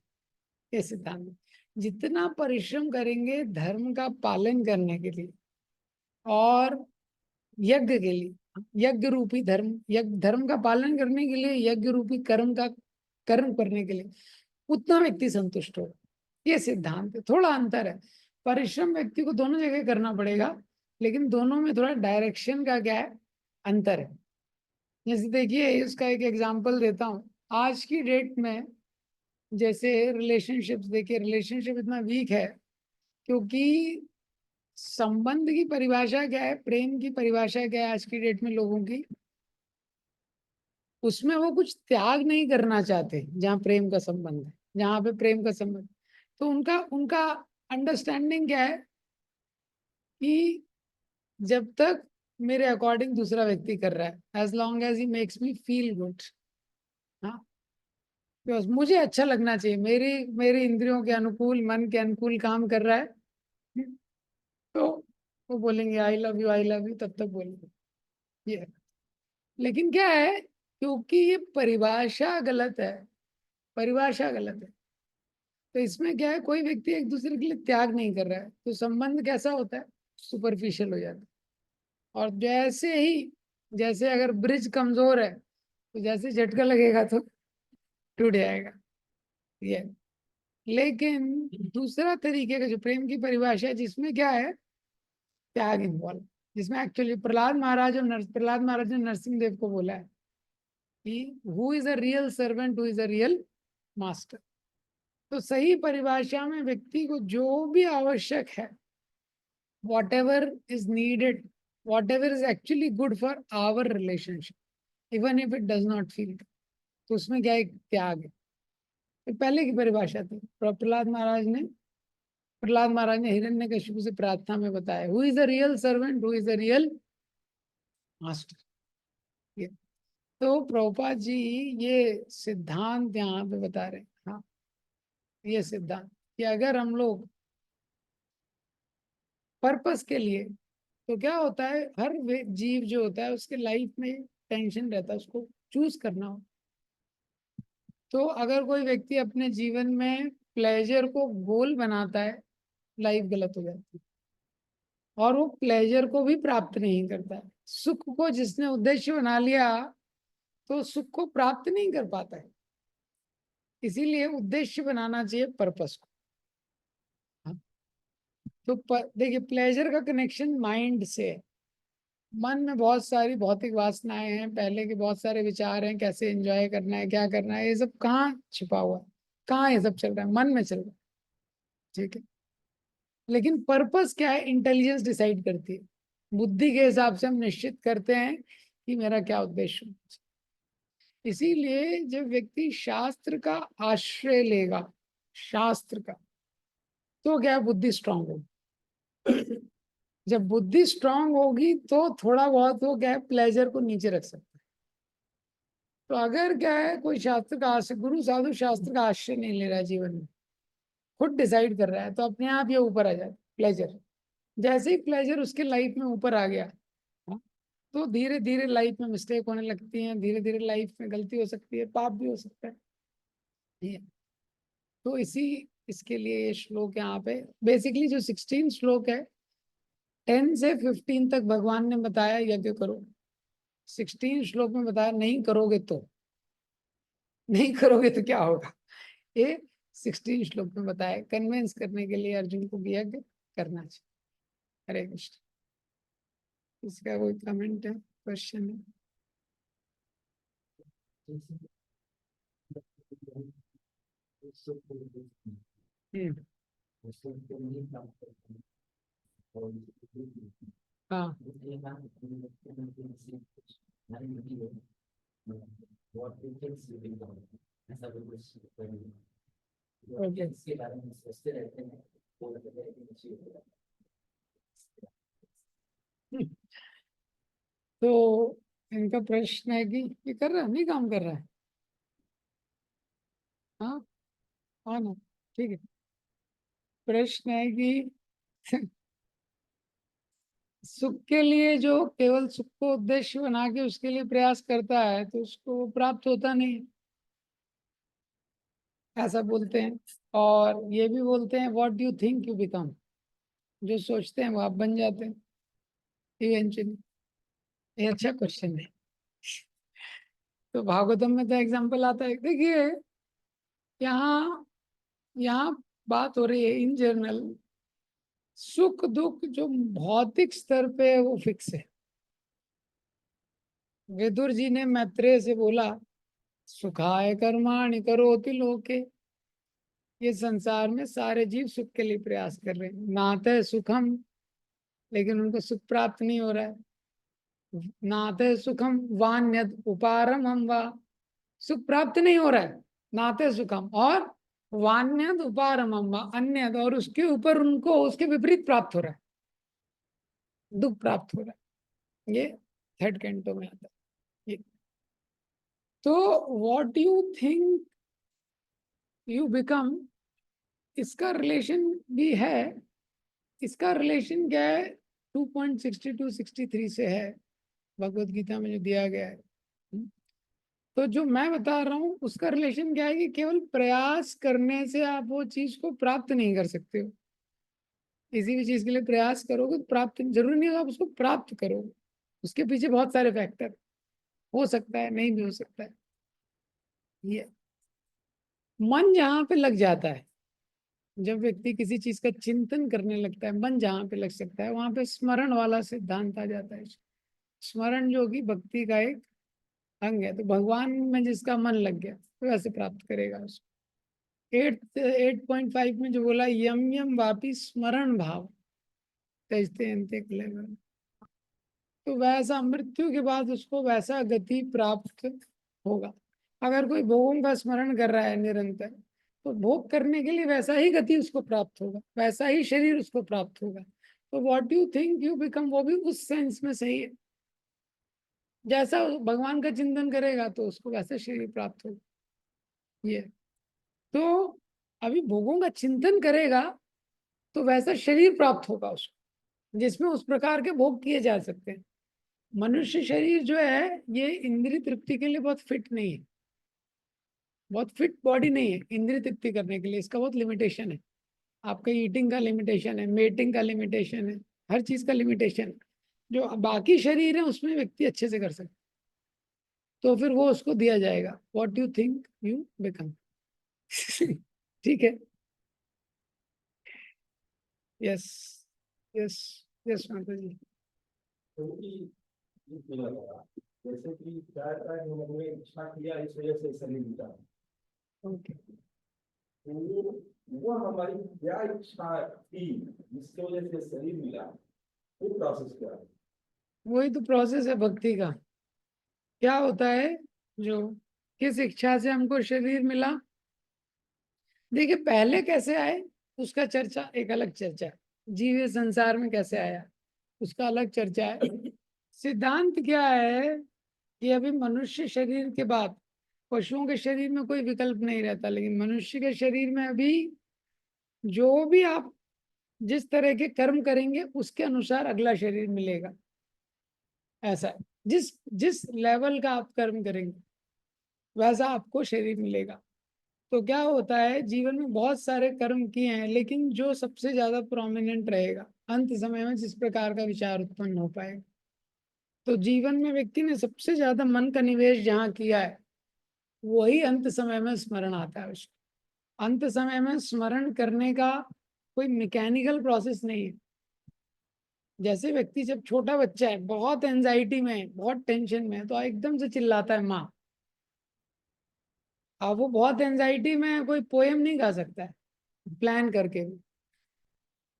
ये सिद्धांत है। जितना परिश्रम करेंगे धर्म का पालन करने के लिए और यज्ञ के लिए, यज्ञ रूपी धर्म, यज्ञ धर्म का पालन करने के लिए, यज्ञ रूपी कर्म करने के लिए, उतना व्यक्ति संतुष्ट हो। ये सिद्धांत है, थोड़ा अंतर है। परिश्रम व्यक्ति को दोनों जगह करना पड़ेगा, लेकिन दोनों में थोड़ा डायरेक्शन का क्या है, अंतर है। जैसे देखिए, इसका एक एग्जांपल देता हूँ। आज की डेट में जैसे रिलेशनशिप्स, देखिए रिलेशनशिप इतना वीक है क्योंकि संबंध की परिभाषा क्या है, प्रेम की परिभाषा क्या है आज की डेट में लोगों की, उसमें वो कुछ त्याग नहीं करना चाहते। जहाँ प्रेम का संबंध है, जहाँ पे प्रेम का संबंध, तो उनका उनका अंडरस्टैंडिंग क्या है कि जब तक मेरे अकॉर्डिंग दूसरा व्यक्ति कर रहा है, as long as he makes me feel good, हाँ, बस मुझे अच्छा लगना चाहिए, मेरी मेरी इंद्रियों के अनुकूल, मन के अनुकूल काम कर रहा है, तो वो बोलेंगे आई लव यू, तब तक बोलेंगे ये। लेकिन क्या है, क्योंकि ये परिभाषा गलत है, परिभाषा गलत है, तो इसमें क्या है, कोई व्यक्ति एक दूसरे के लिए त्याग नहीं कर रहा है, तो संबंध कैसा होता है, सुपरफिशियल हो जाता है। और जैसे अगर ब्रिज कमजोर है तो जैसे झटका लगेगा तो टूट जाएगा। ये लेकिन दूसरा तरीके का जो प्रेम की परिभाषा है, जिसमें क्या है, त्याग इन्वॉल्व, जिसमें एक्चुअली प्रहलाद महाराज ने नरसिंह देव को बोला है कि who is a real servant, who is a real master. तो सही परिभाषा में व्यक्ति को जो भी आवश्यक है, whatever is needed, whatever is actually good for our relationship, even if it does not feel, तो उसमें क्या एक त्याग है। तो पहले की परिभाषा थी, प्रहलाद महाराज ने हिरण्यकशिपु से प्रार्थना में बताया, who is the real servant, who is the real master. ये तो प्रभुपाद जी ये सिद्धांत यहाँ पे बता रहे हैं। हाँ, ये सिद्धांत कि अगर हम लोग पर्पस के लिए, तो क्या होता है, हर जीव जो होता है उसके लाइफ में टेंशन रहता है, उसको चूज करना हो। तो अगर कोई व्यक्ति अपने जीवन में प्लेजर को गोल बनाता है, लाइफ गलत हो जाती है, और वो प्लेजर को भी प्राप्त नहीं करता है। सुख को जिसने उद्देश्य बना लिया तो सुख को प्राप्त नहीं कर पाता है। इसीलिए उद्देश्य बनाना चाहिए पर्पस को। हाँ? तो देखिए, प्लेजर का कनेक्शन माइंड से है। मन में बहुत सारी भौतिक वासनाएं हैं, पहले के बहुत सारे विचार हैं, कैसे एंजॉय करना है, क्या करना है, ये सब कहाँ छिपा हुआ है, कहाँ ये सब चल रहा है, मन में चल रहा है। ठीक है, लेकिन पर्पस क्या है, इंटेलिजेंस डिसाइड करती है। बुद्धि के हिसाब से हम निश्चित करते हैं कि मेरा क्या उद्देश्य है। इसीलिए जब व्यक्ति शास्त्र का आश्रय लेगा, शास्त्र का, तो क्या बुद्धि स्ट्रांग होगी। जब बुद्धि स्ट्रांग होगी तो थोड़ा बहुत वो क्या है, प्लेजर को नीचे रख सकता है। तो अगर क्या है, कोई शास्त्र का आश्रय, गुरु साधु शास्त्र का आश्रय नहीं ले रहा है जीवन में, खुद डिसाइड कर रहा है, तो अपने आप ये ऊपर आ जाए प्लेजर। जैसे ही प्लेजर उसके लाइफ में ऊपर आ गया, हाँ, तो धीरे धीरे लाइफ में मिस्टेक होने लगती है, धीरे धीरे लाइफ में गलती हो सकती है, पाप भी हो सकता है। ये तो इसके लिए ये श्लोक यहाँ पे बेसिकली जो 16 श्लोक है, 10 से 15 तक भगवान ने बताया यज्ञ करो। 16 श्लोक में बताया नहीं करोगे तो क्या होगा, ये 16 श्लोक में बताया, कन्विंस करने के लिए अर्जुन को यज्ञ करना चाहिए। हरे कृष्ण। इसका कोई कमेंट है, क्वेश्चन है? हम्म, हाँ, ओके। तो इनका प्रश्न है कि ये कर रहा है, नहीं काम कर रहा है। हाँ, हाँ ना, ठीक है। प्रश्न है कि सुख के लिए जो केवल सुख को उद्देश्य बना के उसके लिए प्रयास करता है, तो उसको प्राप्त होता नहीं, ऐसा बोलते हैं। और ये भी बोलते हैं, what do you think you become, जो सोचते हैं वो आप बन जाते हैं इवेंचुअली। ये अच्छा क्वेश्चन है। तो भागवतम में तो एग्जाम्पल आता है, देखिए यहाँ यहाँ बात हो रही है इन जनरल, सुख दुख जो भौतिक स्तर पे है वो फिक्स है। विदुर जी ने मैत्रेय से बोला, सुखाय कर्माणि करोति लोके, ये संसार में सारे जीव सुख के लिए प्रयास कर रहे हैं, नाते सुखम, लेकिन उनको सुख प्राप्त नहीं हो रहा है। नाते सुखम वान्यद उपारम हम वा, सुख प्राप्त नहीं हो रहा है, नाते सुखम, और वान्यद उपारम हम वा, अन्यद, और उसके ऊपर उनको उसके विपरीत प्राप्त हो रहा है, दुख प्राप्त हो रहा है। ये थर्ड कैंटो में आता है ये। तो what you think you become, इसका रिलेशन भी है। इसका रिलेशन क्या है, 2.62-63 से है, भगवत गीता में जो दिया गया है। तो जो मैं बता रहा हूँ उसका रिलेशन क्या है कि केवल प्रयास करने से आप वो चीज को प्राप्त नहीं कर सकते हो। किसी भी चीज के लिए प्रयास करोगे तो प्राप्त जरूरी नहीं होगा आप उसको प्राप्त करोगे, उसके पीछे बहुत सारे फैक्टर हो सकता है, नहीं भी हो सकता है। ये मन जहाँ पे लग जाता है, जब व्यक्ति किसी चीज का चिंतन करने लगता है, मन जहाँ पे लग सकता है वहां पे स्मरण वाला सिद्धांत आ जाता है। स्मरण जो कि भक्ति का एक अंग है, तो भगवान में जिसका मन लग गया तो वैसे प्राप्त करेगा उसको। 8.5 में जो बोला, यम यम वापी स्मरण भाव तेजते अंते क्लेवर, तो वैसा मृत्यु के बाद उसको वैसा गति प्राप्त होगा। अगर कोई भोगों का स्मरण कर रहा है निरंतर, तो भोग करने के लिए वैसा ही गति उसको प्राप्त होगा, वैसा ही शरीर उसको प्राप्त होगा। तो what you think you become, वो भी उस सेंस में सही है। जैसा भगवान का चिंतन करेगा तो उसको वैसा शरीर प्राप्त होगा। ये तो अभी भोगों का चिंतन करेगा तो वैसा शरीर प्राप्त होगा उसको, जिसमें उस प्रकार के भोग किए जा सकते हैं। मनुष्य शरीर जो है ये इंद्रिय तृप्ति के लिए बहुत फिट नहीं है, बहुत फिट बॉडी नहीं है इंद्रिय तृप्ति करने के लिए। इसका बहुत लिमिटेशन है, आपका ईटिंग का लिमिटेशन है, मेटिंग का लिमिटेशन है, हर चीज का लिमिटेशन है। जो बाकी शरीर है उसमें व्यक्ति अच्छे से कर सकते, तो फिर वो उसको दिया जाएगा, what you think you become. ठीक है। यस, यस, यस माता जी। क्योंकि जैसे कि ज्यादातर हम लोगों ने इच्छा किया इस वजह से शरीर मिला, ओके, तो वो हमारी क्या इच्छा थी जिसकी वजह से शरीर मिला, वो प्रोसेस क्या है? वही तो प्रोसेस है भक्ति का। क्या होता है, जो किस इच्छा से हमको शरीर मिला। देखिए पहले कैसे आए उसका चर्चा एक अलग चर्चा है, जीव संसार में कैसे आया उसका अलग चर्चा है। सिद्धांत क्या है कि अभी मनुष्य शरीर के बाद पशुओं के शरीर में कोई विकल्प नहीं रहता, लेकिन मनुष्य के शरीर में अभी जो भी आप जिस तरह के कर्म करेंगे उसके अनुसार अगला शरीर मिलेगा। ऐसा है, जिस जिस लेवल का आप कर्म करेंगे वैसा आपको शरीर मिलेगा। तो क्या होता है, जीवन में बहुत सारे कर्म किए हैं, लेकिन जो सबसे ज्यादा प्रोमिनेंट रहेगा अंत समय में जिस प्रकार का विचार उत्पन्न हो पाएगा, तो जीवन में व्यक्ति ने सबसे ज्यादा मन का निवेश जहाँ किया है वही अंत समय में स्मरण आता है उसको। अंत समय में स्मरण करने का कोई मैकेनिकल प्रोसेस नहीं है। जैसे व्यक्ति जब छोटा बच्चा है, बहुत एंजाइटी में है, बहुत टेंशन में है, तो एकदम से चिल्लाता है माँ। अब वो बहुत एंजाइटी में है, कोई पोएम नहीं गा सकता है प्लान करके भी,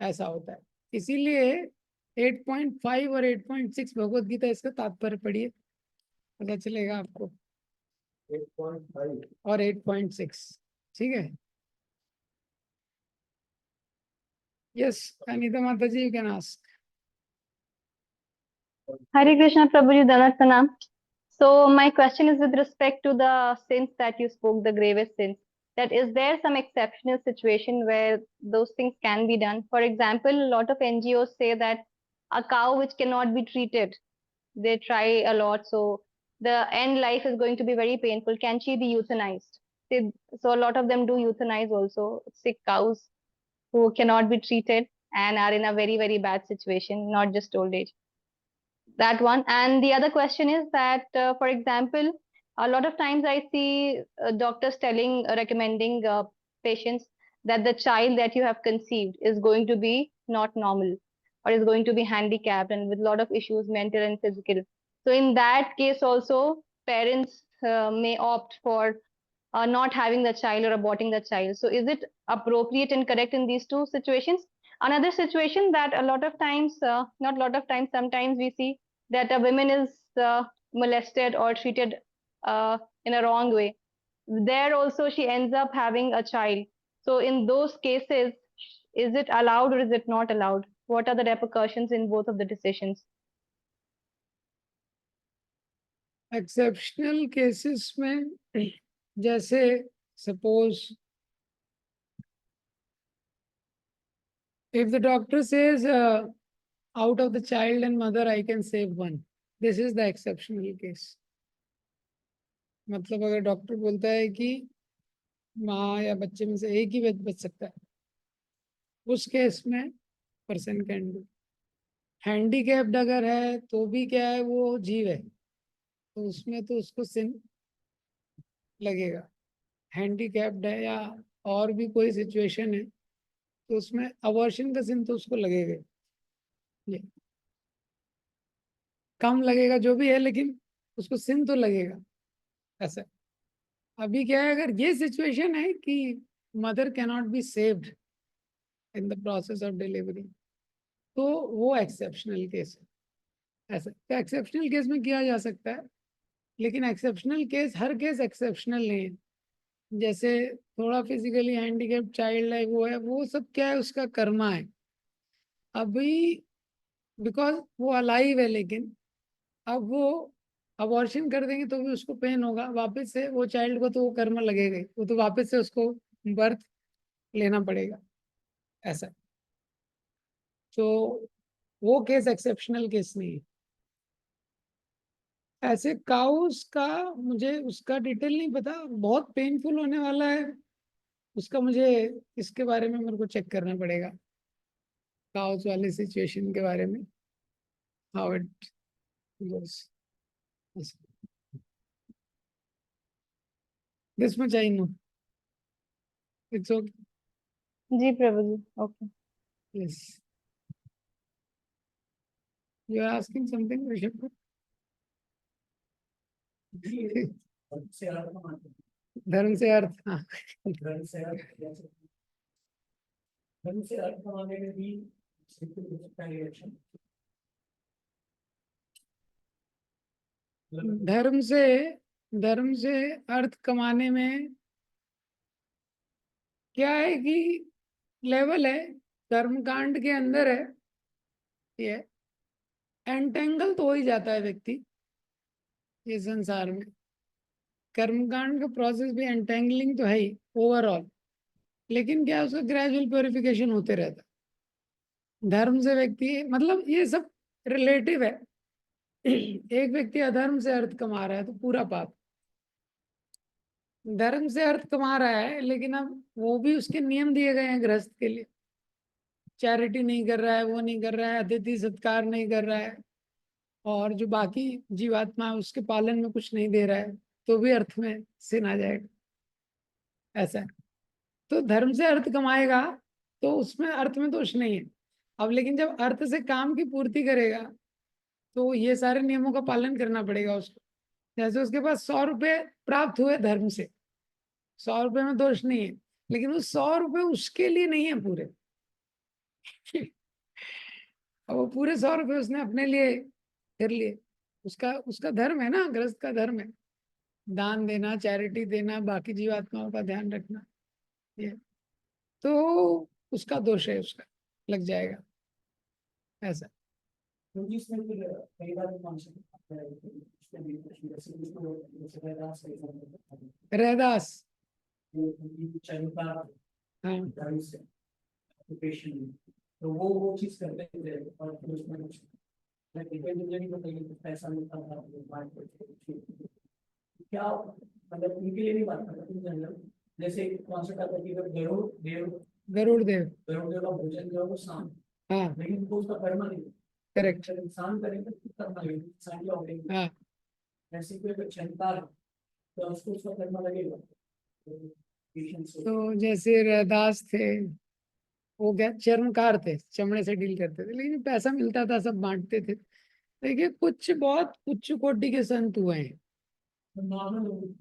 ऐसा होता है। इसीलिए 8.5 और 8.6 भगवत गीता, इसका तात्पर्य पढ़िए, पता चलेगा आपको। 8.5 और 8.6, ठीक है। यस, अनिता माता ji, you can ask. Hare Krishna, Prabhuji, Danat Pranam. So my question is with respect to the sins that you spoke, the gravest sins. That is there some exceptional situation where those things can be done? For example, a lot of NGOs say that a cow which cannot be treated, they try a lot, so the end life is going to be very painful. Can she be euthanized? So a lot of them do euthanize also sick cows who cannot be treated and are in a very, very bad situation, not just old age. That one. And the other question is that, for example, a lot of times I see doctors telling, recommending patients that the child that you have conceived is going to be not normal or is going to be handicapped and with a lot of issues, mental and physical. So in that case also, parents may opt for not having the child or aborting the child. So is it appropriate and correct in these two situations? Another situation that a lot of times, not a lot of times, sometimes we see that a woman is molested or treated in a wrong way. There also she ends up having a child. So in those cases, is it allowed or is it not allowed? What are the repercussions in both of the decisions? Exceptional cases में, जैसे suppose if the doctor says out of the child and mother I can save one, this is the exceptional case। मतलब अगर डॉक्टर बोलता है कि माँ या बच्चे में से एक ही बच सकता है, उस केस में पर्सन कैन डू। हैंडीकैप्ड अगर है तो भी क्या है, वो जीव है, तो उसमें तो उसको सिन लगेगा। हैंडीकैप्ड है या और भी कोई सिचुएशन है तो उसमें अबॉर्शन का सिन तो उसको लगेगा ही। ये कम लगेगा जो भी है, लेकिन उसको सिन तो लगेगा। ऐसा अभी क्या है, अगर ये सिचुएशन है कि mother cannot be saved in the process of delivery, तो वो एक्सेप्शनल केस है। ऐसा तो एक्सेप्शनल केस में किया जा सकता है, लेकिन एक्सेप्शनल केस, हर केस एक्सेप्शनल नहीं है। जैसे थोड़ा फिजिकली हैंडीकैप चाइल्ड है, वो सब क्या है, उसका कर्मा है अभी, बिकॉज वो अलाइव है, लेकिन अब वो अबॉर्शन कर देंगे तो भी उसको पेन होगा वापस से, वो चाइल्ड को तो वो कर्म लगेगा ही, वो तो वापस से उसको बर्थ लेना पड़ेगा। ऐसा तो वो केस एक्सेप्शनल केस नहीं है। ऐसे काउस का मुझे उसका डिटेल नहीं पता, बहुत पेनफुल होने वाला है उसका, मुझे इसके बारे में मेरे को चेक करना पड़ेगा, काउस वाले सिचुएशन के बारे में, how it goes. This much I know, it's okay. जी Prabhu ji, okay. Yes, you are asking something Rishabh? से अर्थ मानते हैं। धर्म से अर्थ, हाँ। धर्म से अर्थ कैसे? धर्म से अर्थ कमाने में भी सिंपल हो सकता है रिएक्शन। धर्म से धर्म से अर्थ कमाने में क्या है कि लेवल है, कर्मकांड के अंदर है ये, एंटेंगल तो हो ही जाता है व्यक्ति ये संसार में। कर्मकांड का प्रोसेस भी एंटेंगलिंग तो है ही ओवरऑल, लेकिन क्या है, उसका ग्रेजुअल प्योरिफिकेशन होते रहता है। धर्म से व्यक्ति, मतलब ये सब रिलेटिव है। एक व्यक्ति अधर्म से अर्थ कमा रहा है तो पूरा पाप, धर्म से अर्थ कमा रहा है लेकिन अब वो भी उसके नियम दिए गए हैं गृहस्थ के लिए, चैरिटी नहीं कर रहा है, वो नहीं कर रहा है, अतिथि सत्कार नहीं कर रहा है, और जो बाकी जीवात्मा है उसके पालन में कुछ नहीं दे रहा है, तो भी अर्थ में सिन आ जाएगा। ऐसा है, तो धर्म से अर्थ कमाएगा तो उसमें अर्थ में दोष नहीं है। अब लेकिन जब अर्थ से काम की पूर्ति करेगा तो ये सारे नियमों का पालन करना पड़ेगा उसको। जैसे उसके पास 100 रुपए प्राप्त हुए धर्म से, 100 रुपए में दोष नहीं है, लेकिन वो 100 रुपए उसके लिए नहीं है पूरे। अब वो पूरे 100 रुपए उसने अपने लिए कर लिए, उसका उसका धर्म है ना, गृहस्थ का धर्म है दान देना, चैरिटी देना, बाकी जीवात्माओं का ध्यान रखना, ये तो उसका दोष है, उसका लग जाएगा। ऐसा क्योंकि इसमें फिर कई बार कॉन्सेप्ट आता है कि उसके लिए जैसे उसको जैसे रहदास का एग्जांपल है, रहदास, वो चलता हाँ ढंग से ऑक्यूपेशन, तो वो चीज करते थे और फिर उसमें कुछ डिपेंडेंट को कहीं कुछ पैसा मिलता था, वो बात करते थे। क्या मतलब उनके लिए नहीं बात करता, इन जनरल जैसे कॉन्सेप्ट आता है कि अगर गरुड़ देव गरुड़ देव, गरुड़ देव का भोजन जो है वो शाम, हाँ लेकिन उनको उसका कर्म नहीं, करेक्ट, जब इंसान करेंगे तो कर्म लगेगा, इंसान क्या होगा, हाँ। ऐसे कोई अगर क्षमता है तो उसको उसका कर्म लगेगा। तो जैसे रहदास थे, वो क्या चर्मकार थे, चमड़े से डील करते थे, लेकिन पैसा मिलता था सब बांटते थे। देखिए कुछ बहुत उच्च कोटि के संत हुए हैं, नॉर्मल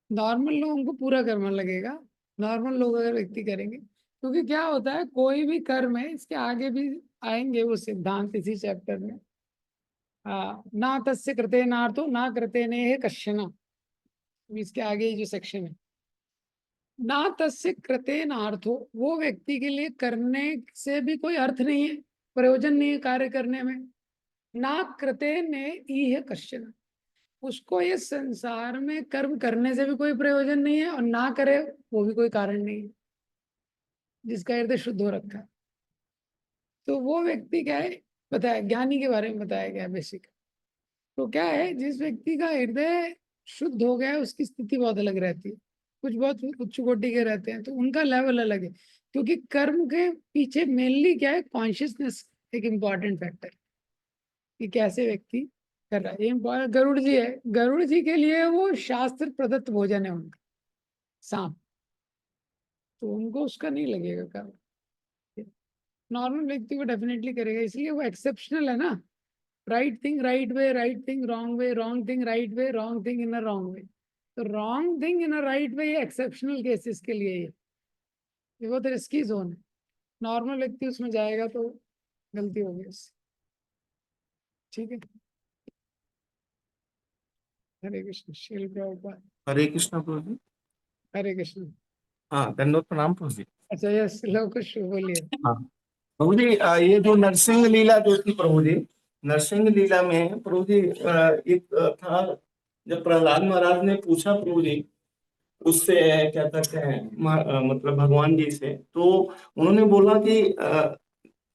नॉर्मल लोगों को पूरा कर्म लगेगा, नॉर्मल लोग अगर व्यक्ति करेंगे, क्योंकि क्या होता है कोई भी कर्म है, इसके आगे भी आएंगे वो सिद्धांत इसी चैप्टर में। ना तस्य कृते नार्थो ना कृते नेह कश्चन, इसके आगे ये जो सेक्शन है, ना तस्य कृते नार्थो, वो व्यक्ति के लिए करने से भी कोई अर्थ नहीं है, प्रयोजन नहीं है कार्य करने में। ना कृते ने इह कश्चन, उसको ये संसार में कर्म करने से भी कोई प्रयोजन नहीं है, और ना करे वो भी कोई कारण नहीं है, जिसका हृदय शुद्ध हो रखा है। तो वो व्यक्ति क्या है, बताया ज्ञानी के बारे में बताया गया बेसिक। तो क्या है, जिस व्यक्ति का हृदय शुद्ध हो गया है उसकी स्थिति बहुत अलग रहती है। कुछ बहुत उच्च कोटि के रहते हैं, तो उनका लेवल अलग है, क्योंकि कर्म के पीछे मेनली क्या है, कॉन्शियसनेस एक इम्पॉर्टेंट फैक्टर, कि कैसे व्यक्ति कर रहा है। ये गरुड़ जी है, गरुड़ जी के लिए वो शास्त्र प्रदत्त भोजन है उनका, सांप, तो उनको उसका नहीं लगेगा कर्म। नॉर्मल व्यक्ति को डेफिनेटली करेगा, इसलिए वो एक्सेप्शनल है ना। Right thing right way, right thing wrong way, wrong thing right way, wrong thing in a wrong way. तो wrong thing in a right way ये एक्सेप्शनल केसेस के लिए ये बहुत रिस्की जोन है। नॉर्मल व्यक्ति उसमें जाएगा तो गलती होगी उससे। ठीक है, हरे कृष्ण। श्रील प्रभुपाद। हरे कृष्णा प्रभु जी। हरे कृष्ण। हाँ, दंडवत प्रणाम प्रभु जी। अच्छा, यस, लो कुछ बोलिए। हाँ प्रभु जी, ये जो नरसिंह लीला जो थी प्रभु जी, नरसिंह लीला में प्रभु जी एक था, जब प्रहलाद महाराज ने पूछा प्रभु जी उससे, क्या कहते हैं, मतलब भगवान जी से, तो उन्होंने बोला कि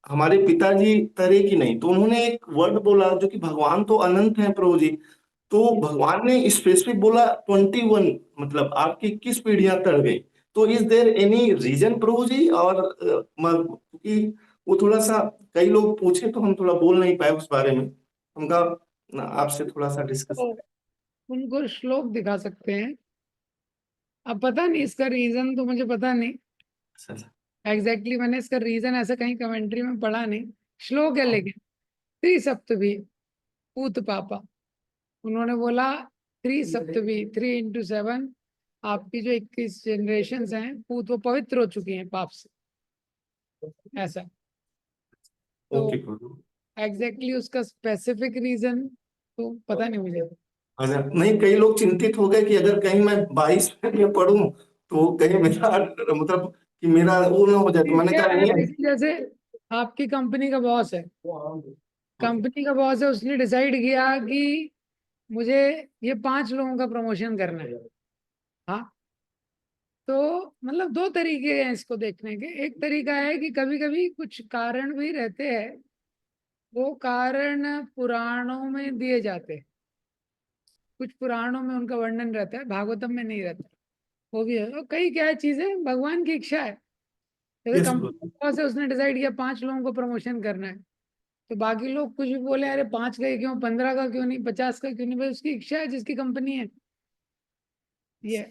हमारे पिताजी तरे की नहीं, तो उन्होंने एक वर्ड बोला जो कि भगवान तो अनंत है प्रभु जी, तो भगवान ने स्पेसिफिक बोला 21, मतलब आपकी 21 पीढ़ियां तर गई। तो इज देयर एनी रीजन प्रभु जी? और क्योंकि वो थोड़ा सा, कई लोग पूछे तो हम थोड़ा बोल नहीं पाए उस बारे में, उनका आपसे थोड़ा सा डिस्कस। तो उनको श्लोक दिखा सकते हैं। अब पता नहीं इसका रीजन, तो मुझे पता नहीं एग्जैक्टली मैंने इसका रीजन ऐसा कहीं कमेंट्री में पढ़ा नहीं। श्लोक है लेकिन, त्रिसप्तभी पूत पापा, उन्होंने बोला 3 सप्तभी, 3 into 7, आपकी जो 21 जनरेशन हैं पूत, वो पवित्र हो चुकी हैं पाप से, ऐसा। तो ओके प्रभु। एग्जैक्टली उसका स्पेसिफिक रीजन तो पता नहीं मुझे। अच्छा, नहीं, कई लोग चिंतित हो गए कि अगर कहीं मैं 22 में पढ़ूं तो कहीं मेरा, मतलब कि मेरा वो ना हो जाए, तो मैंने क्या कहा है, नहीं। जैसे आपकी कंपनी का बॉस है, कंपनी का बॉस है, उसने डिसाइड किया कि मुझे ये 5 लोगों का प्रमोशन करना है। हाँ, तो मतलब 2 तरीके हैं इसको देखने के। एक तरीका है कि कभी कभी कुछ कारण भी रहते हैं, वो कारण पुराणों में दिए जाते हैं, कुछ पुराणों में उनका वर्णन रहता है, भागवतम में नहीं रहता, वो भी है। और कई क्या है चीजें भगवान की इच्छा है, जैसे यस कंपनी से उसने डिसाइड किया 5 लोगों को प्रमोशन करना है, तो बाकी लोग कुछ भी बोले, अरे 5 का ही क्यों, 15 का क्यों नहीं, 50 का क्यों नहीं, भाई उसकी इच्छा है, जिसकी कंपनी है ये।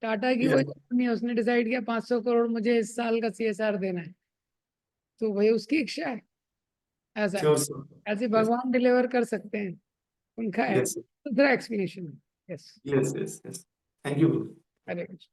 टाटा की कोई कंपनी है, उसने डिसाइड किया 500 करोड़ मुझे इस साल का CSR देना है, तो भाई उसकी इच्छा है, ऐसा है। ऐसे भगवान डिलीवर कर सकते हैं, उनका है यस दूसरा explanation. Yes, yes yes yes. Thank you. Hare Krishna.